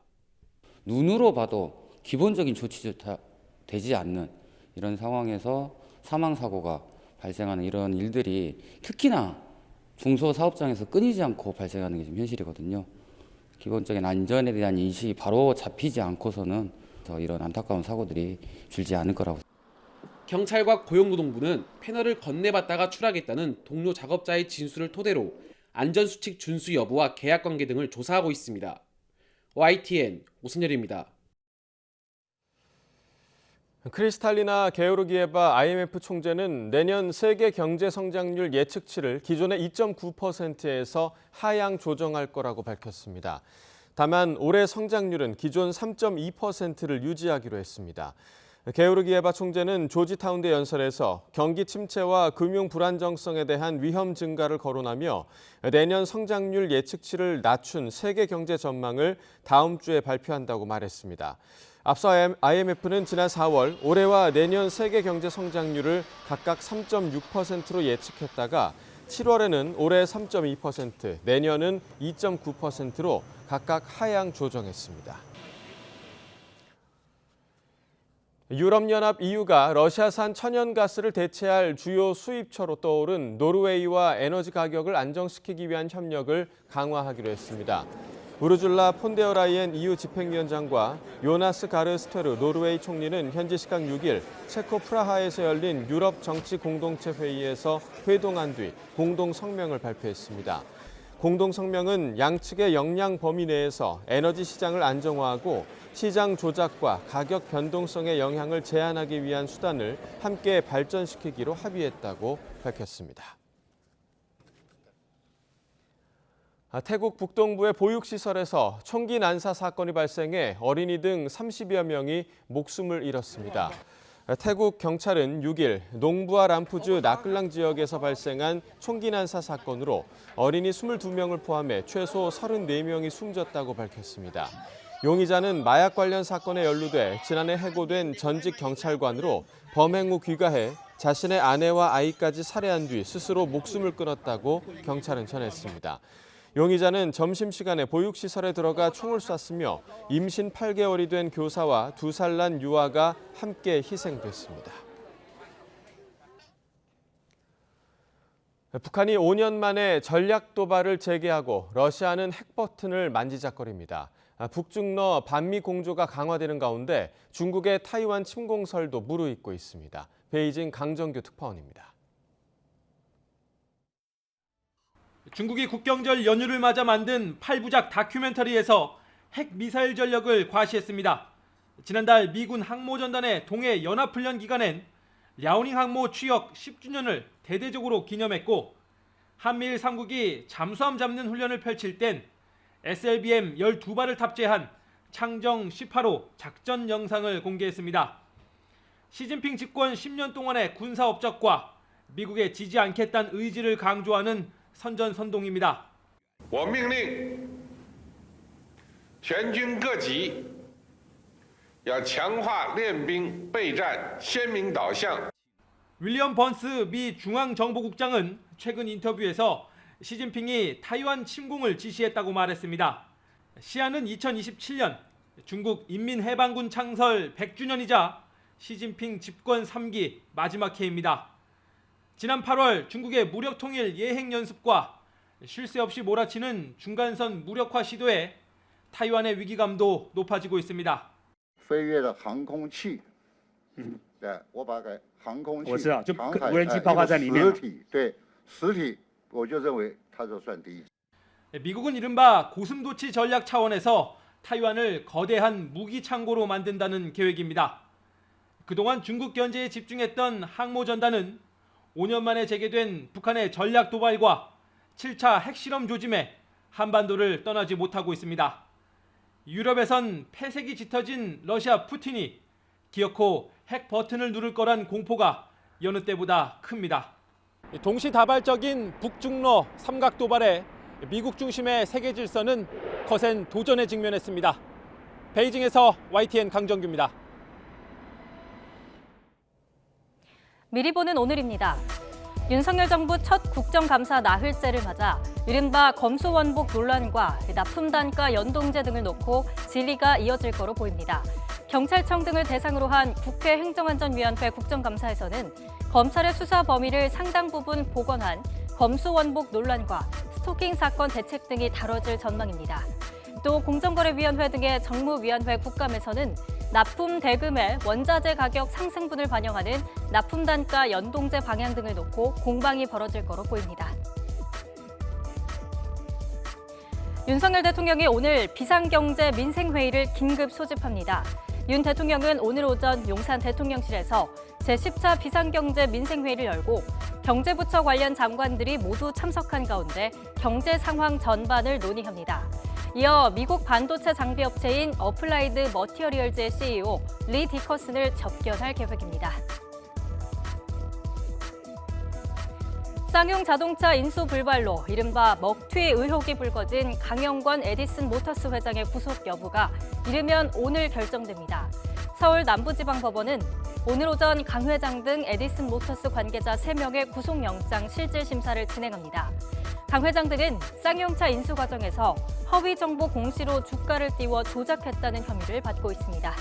눈으로 봐도 기본적인 조치조차 되지 않는 이런 상황에서 사망사고가 발생하는 이런 일들이 특히나 중소사업장에서 끊이지 않고 발생하는 게 지금 현실이거든요. 기본적인 안전에 대한 인식이 바로 잡히지 않고서는 이런 안타까운 사고들이 줄지 않을 거라고. 경찰과 고용노동부는 패널을 건네받다가 추락했다는 동료 작업자의 진술을 토대로 안전수칙 준수 여부와 계약관계 등을 조사하고 있습니다. YTN 오선열입니다. 크리스탈리나 게오르기에바 IMF 총재는 내년 세계 경제 성장률 예측치를 기존의 2.9%에서 하향 조정할 거라고 밝혔습니다. 다만 올해 성장률은 기존 3.2%를 유지하기로 했습니다. 게오르기에바 총재는 조지타운대 연설에서 경기 침체와 금융 불안정성에 대한 위험 증가를 거론하며 내년 성장률 예측치를 낮춘 세계 경제 전망을 다음 주에 발표한다고 말했습니다. 앞서 IMF는 지난 4월 올해와 내년 세계 경제 성장률을 각각 3.6%로 예측했다가 7월에는 올해 3.2%, 내년은 2.9%로 각각 하향 조정했습니다. 유럽연합 EU가 러시아산 천연가스를 대체할 주요 수입처로 떠오른 노르웨이와 에너지 가격을 안정시키기 위한 협력을 강화하기로 했습니다. 우르줄라 폰데어라이엔 EU 집행위원장과 요나스 가르 스테르 노르웨이 총리는 현지 시각 6일 체코 프라하에서 열린 유럽 정치 공동체 회의에서 회동한 뒤 공동 성명을 발표했습니다. 공동 성명은 양측의 역량 범위 내에서 에너지 시장을 안정화하고 시장 조작과 가격 변동성의 영향을 제한하기 위한 수단을 함께 발전시키기로 합의했다고 밝혔습니다. 태국 북동부의 보육시설에서 총기 난사 사건이 발생해 어린이 등 30여 명이 목숨을 잃었습니다. 태국 경찰은 6일 농부와 람푸주 나클랑 지역에서 발생한 총기 난사 사건으로 어린이 22명을 포함해 최소 34명이 숨졌다고 밝혔습니다. 용의자는 마약 관련 사건에 연루돼 지난해 해고된 전직 경찰관으로 범행 후 귀가해 자신의 아내와 아이까지 살해한 뒤 스스로 목숨을 끊었다고 경찰은 전했습니다. 용의자는 점심시간에 보육시설에 들어가 총을 쐈으며 임신 8개월이 된 교사와 2살 난 유아가 함께 희생됐습니다. 북한이 5년 만에 전략 도발을 재개하고 러시아는 핵 버튼을 만지작거립니다. 북중러 반미 공조가 강화되는 가운데 중국의 타이완 침공설도 무르익고 있습니다. 베이징 강정규 특파원입니다. 중국이 국경절 연휴를 맞아 만든 8부작 다큐멘터리에서 핵 미사일 전력을 과시했습니다. 지난달 미군 항모전단의 동해 연합훈련 기간엔 랴오닝 항모 취역 10주년을 대대적으로 기념했고 한미일 3국이 잠수함 잡는 훈련을 펼칠 땐 SLBM 12발을 탑재한 창정 18호 작전 영상을 공개했습니다. 시진핑 집권 10년 동안의 군사 업적과 미국에 지지 않겠다는 의지를 강조하는 선전선동입니다. 我命令全军各级要强化练兵备战鲜明导向。 윌리엄 번스 미 중앙정보국장은 최근 인터뷰에서 시진핑이 타이완 침공을 지시했다고 말했습니다. 시한은 2027년 중국 인민해방군 창설 100주년이자 시진핑 집권 3기 마지막 해입니다. 지난 8월 중국의 무력통일 예행연습과 쉴 새 없이 몰아치는 중간선 무력화 시도에 타이완의 위기감도 높아지고 있습니다. 飞跃的航空器，对，我把个航空器、我知道，就航海无人机包括在里面嘛。实体，对，实体，我就认为它就算第一。 미국은 이른바 고슴도치 전략 차원에서 타이완을 거대한 무기 창고로 만든다는 계획입니다. 그동안 중국 견제에 집중했던 항모전단은 5년 만에 재개된 북한의 전략 도발과 7차 핵실험 조짐에 한반도를 떠나지 못하고 있습니다. 유럽에선 폐색이 짙어진 러시아 푸틴이 기어코 핵 버튼을 누를 거란 공포가 여느 때보다 큽니다. 동시다발적인 북중러 삼각 도발에 미국 중심의 세계 질서는 거센 도전에 직면했습니다. 베이징에서 YTN 강정규입니다. 미리 보는 오늘입니다. 윤석열 정부 첫 국정감사 나흘째를 맞아 이른바 검수원복 논란과 납품단가 연동제 등을 놓고 질의가 이어질 거로 보입니다. 경찰청 등을 대상으로 한 국회 행정안전위원회 국정감사에서는 검찰의 수사 범위를 상당 부분 복원한 검수원복 논란과 스토킹 사건 대책 등이 다뤄질 전망입니다. 또 공정거래위원회 등의 정무위원회 국감에서는 납품 대금의 원자재 가격 상승분을 반영하는 납품 단가 연동제 방향 등을 놓고 공방이 벌어질 거로 보입니다. 윤석열 대통령이 오늘 비상경제 민생회의를 긴급 소집합니다. 윤 대통령은 오늘 오전 용산 대통령실에서 제10차 비상경제 민생회의를 열고 경제부처 관련 장관들이 모두 참석한 가운데 경제 상황 전반을 논의합니다. 이어 미국 반도체 장비 업체인 어플라이드 머티어리얼즈의 CEO 리 디커슨을 접견할 계획입니다. 쌍용 자동차 인수 불발로 이른바 먹튀 의혹이 불거진 강영권 에디슨 모터스 회장의 구속 여부가 이르면 오늘 결정됩니다. 서울 남부지방법원은 오늘 오전 강 회장 등 에디슨 모터스 관계자 3명의 구속영장 실질 심사를 진행합니다. 강 회장 등은 쌍용차 인수 과정에서 허위 정보 공시로 주가를 띄워 조작했다는 혐의를 받고 있습니다.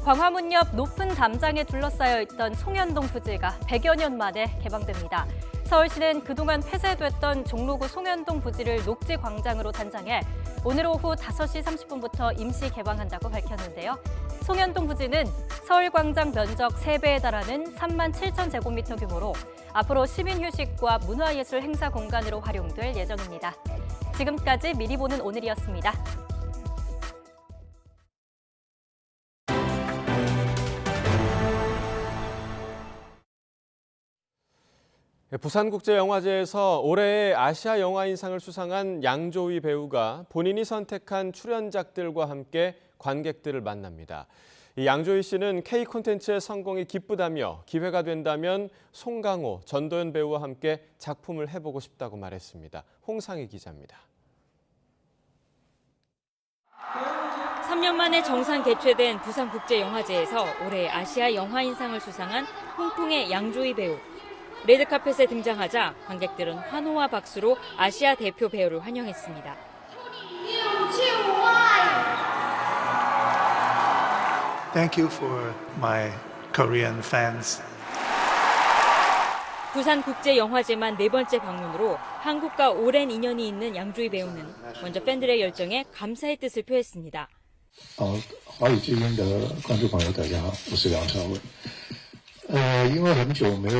광화문 옆 높은 담장에 둘러싸여 있던 송현동 부지가 100여 년 만에 개방됩니다. 서울시는 그동안 폐쇄됐던 종로구 송현동 부지를 녹지 광장으로 단장해 오늘 오후 5시 30분부터 임시 개방한다고 밝혔는데요. 송현동 부지는 서울광장 면적 3배에 달하는 3만 7천 제곱미터 규모로 앞으로 시민휴식과 문화예술 행사 공간으로 활용될 예정입니다. 지금까지 미리 보는 오늘이었습니다. 부산국제영화제에서 올해의 아시아 영화인상을 수상한 양조위 배우가 본인이 선택한 출연작들과 함께 관객들을 만납니다. 이 양조위 씨는 K 콘텐츠의 성공이 기쁘다며 기회가 된다면 송강호, 전도연 배우와 함께 작품을 해보고 싶다고 말했습니다. 홍상희 기자입니다. 3년 만에 정상 개최된 부산국제영화제에서 올해 아시아 영화인상을 수상한 홍콩의 양조위 배우. 레드카펫에 등장하자 관객들은 환호와 박수로 아시아 대표 배우를 환영했습니다. Thank you for my Korean fans. 부산국제영화제만 4번째 방문으로 한국과 오랜 인연이 있는 양조위 배우는 먼저 팬들의 열정에 감사의 뜻을 표했습니다. 华语之音的观众朋友，大家好，我是梁朝伟。因为很久没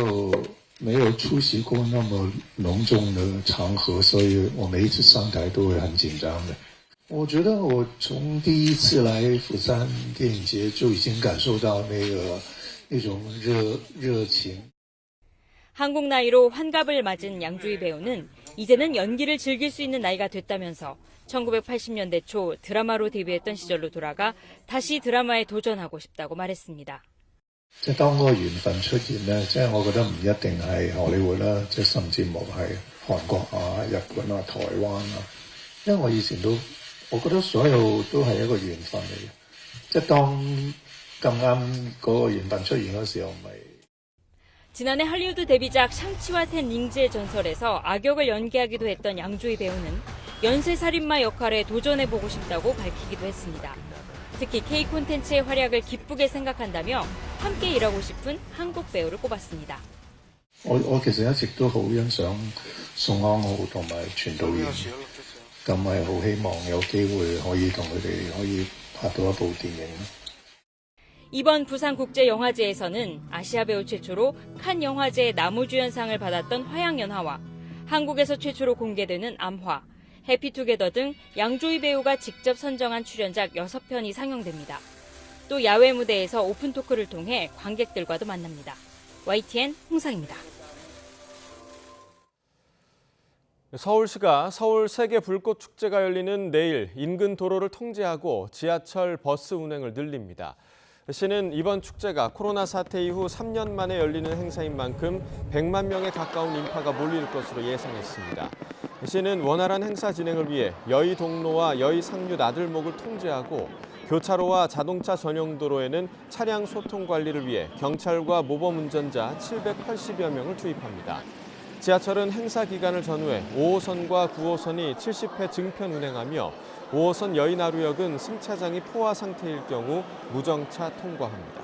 有出席过那么隆重的场合，所以我每一次上台都会很紧张的。我觉得我从第一次来釜山电影节就已经感受到那种热情。 한국 나이로 환갑을 맞은 양조위 배우는 이제는 연기를 즐길 수 있는 나이가 됐다면서 1980년대 초 드라마로 데뷔했던 시절로 돌아가 다시 드라마에 도전하고 싶다고 말했습니다. 即係當嗰個緣分出現咧，即係我覺得唔一定係荷里活啦，即係甚至冇係韓國啊、日本啊、台灣啊，因為我以前我覺得所有都係一個緣分嚟嘅，即係當咁啱嗰個緣分出現嗰時候，咪。 지난해 할리우드 데뷔작 샹치와 텐 링즈의 전설에서 악역을 연기하기도 했던 양조위 배우는 연쇄살인마 역할에 도전해보고 싶다고 밝히기도 했습니다. 특히 K 콘텐츠의 활약을 기쁘게 생각한다며 함께 일하고 싶은 한국 배우를 꼽았습니다. 我其實一直都好欣賞宋康昊同埋全導演，咁係好希望有機會可以同佢哋可以拍到一部電影。 이번 부산국제영화제에서는 아시아 배우 최초로 칸 영화제 나무주연상을 받았던 화양연화와 한국에서 최초로 공개되는 암화, 해피투게더 등 양조위 배우가 직접 선정한 출연작 6편이 상영됩니다. 또 야외 무대에서 오픈토크를 통해 관객들과도 만납니다. YTN 홍상입니다. 서울시가 서울 세계 불꽃 축제가 열리는 내일 인근 도로를 통제하고 지하철 버스 운행을 늘립니다. 시는 이번 축제가 코로나 사태 이후 3년 만에 열리는 행사인 만큼 100만 명에 가까운 인파가 몰릴 것으로 예상했습니다. 시는 원활한 행사 진행을 위해 여의 동로와 여의 상류 나들목을 통제하고 교차로와 자동차 전용 도로에는 차량 소통 관리를 위해 경찰과 모범 운전자 780여 명을 투입합니다. 지하철은 행사 기간을 전후해 5호선과 9호선이 70회 증편 운행하며 5호선 여의나루역은 승차장이 포화 상태일 경우 무정차 통과합니다.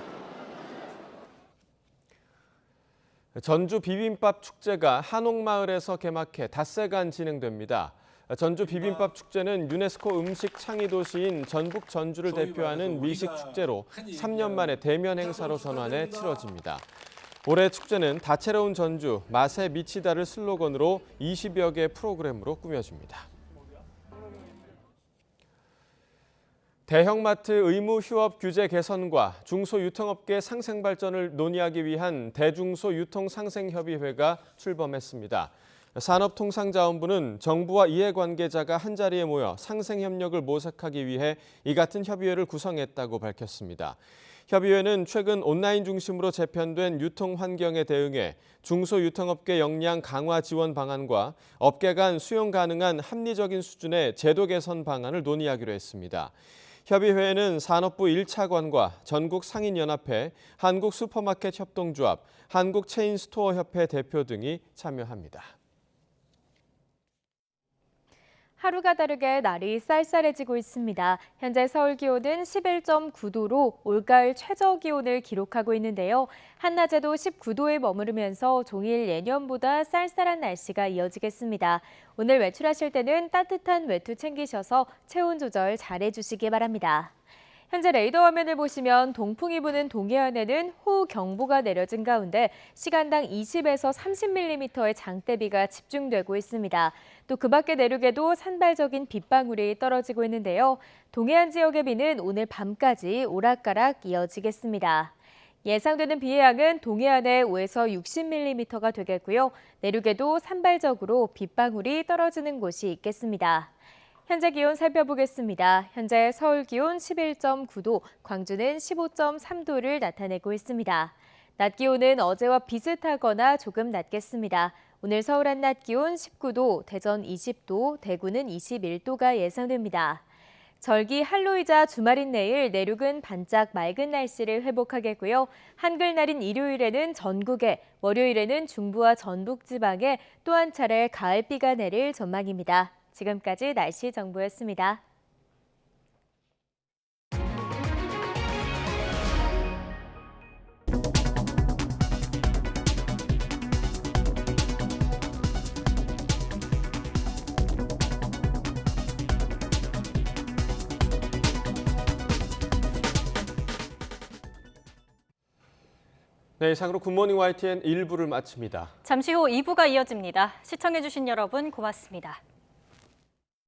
전주 비빔밥 축제가 한옥마을에서 개막해 닷새간 진행됩니다. 전주 비빔밥 축제는 유네스코 음식 창의 도시인 전북 전주를 대표하는 미식 축제로 3년 만에 대면 행사로 전환해 치러집니다. 올해 축제는 다채로운 전주, 맛에 미치다를 슬로건으로 20여 개 프로그램으로 꾸며집니다. 대형마트 의무 휴업 규제 개선과 중소유통업계 상생 발전을 논의하기 위한 대중소유통상생협의회가 출범했습니다. 산업통상자원부는 정부와 이해관계자가 한자리에 모여 상생협력을 모색하기 위해 이 같은 협의회를 구성했다고 밝혔습니다. 협의회는 최근 온라인 중심으로 재편된 유통 환경에 대응해 중소유통업계 역량 강화 지원 방안과 업계 간 수용 가능한 합리적인 수준의 제도 개선 방안을 논의하기로 했습니다. 협의회에는 산업부 1차관과 전국상인연합회, 한국슈퍼마켓협동조합, 한국체인스토어협회 대표 등이 참여합니다. 하루가 다르게 날이 쌀쌀해지고 있습니다. 현재 서울 기온은 11.9도로 올가을 최저 기온을 기록하고 있는데요. 한낮에도 19도에 머무르면서 종일 예년보다 쌀쌀한 날씨가 이어지겠습니다. 오늘 외출하실 때는 따뜻한 외투 챙기셔서 체온 조절 잘해주시기 바랍니다. 현재 레이더 화면을 보시면 동풍이 부는 동해안에는 호우경보가 내려진 가운데 시간당 20에서 30mm의 장대비가 집중되고 있습니다. 또 그 밖의 내륙에도 산발적인 빗방울이 떨어지고 있는데요. 동해안 지역의 비는 오늘 밤까지 오락가락 이어지겠습니다. 예상되는 비의 양은 동해안에 5에서 60mm가 되겠고요. 내륙에도 산발적으로 빗방울이 떨어지는 곳이 있겠습니다. 현재 기온 살펴보겠습니다. 현재 서울 기온 11.9도, 광주는 15.3도를 나타내고 있습니다. 낮 기온은 어제와 비슷하거나 조금 낮겠습니다. 오늘 서울 한낮 기온 19도, 대전 20도, 대구는 21도가 예상됩니다. 절기 한로이자 주말인 내일 내륙은 반짝 맑은 날씨를 회복하겠고요. 한글날인 일요일에는 전국에, 월요일에는 중부와 전북 지방에 또 한 차례 가을비가 내릴 전망입니다. 지금까지 날씨 정보였습니다. 네, 이상으로 굿모닝 YTN 1부를 마칩니다. 잠시 후 2부가 이어집니다. 시청해주신 여러분 고맙습니다.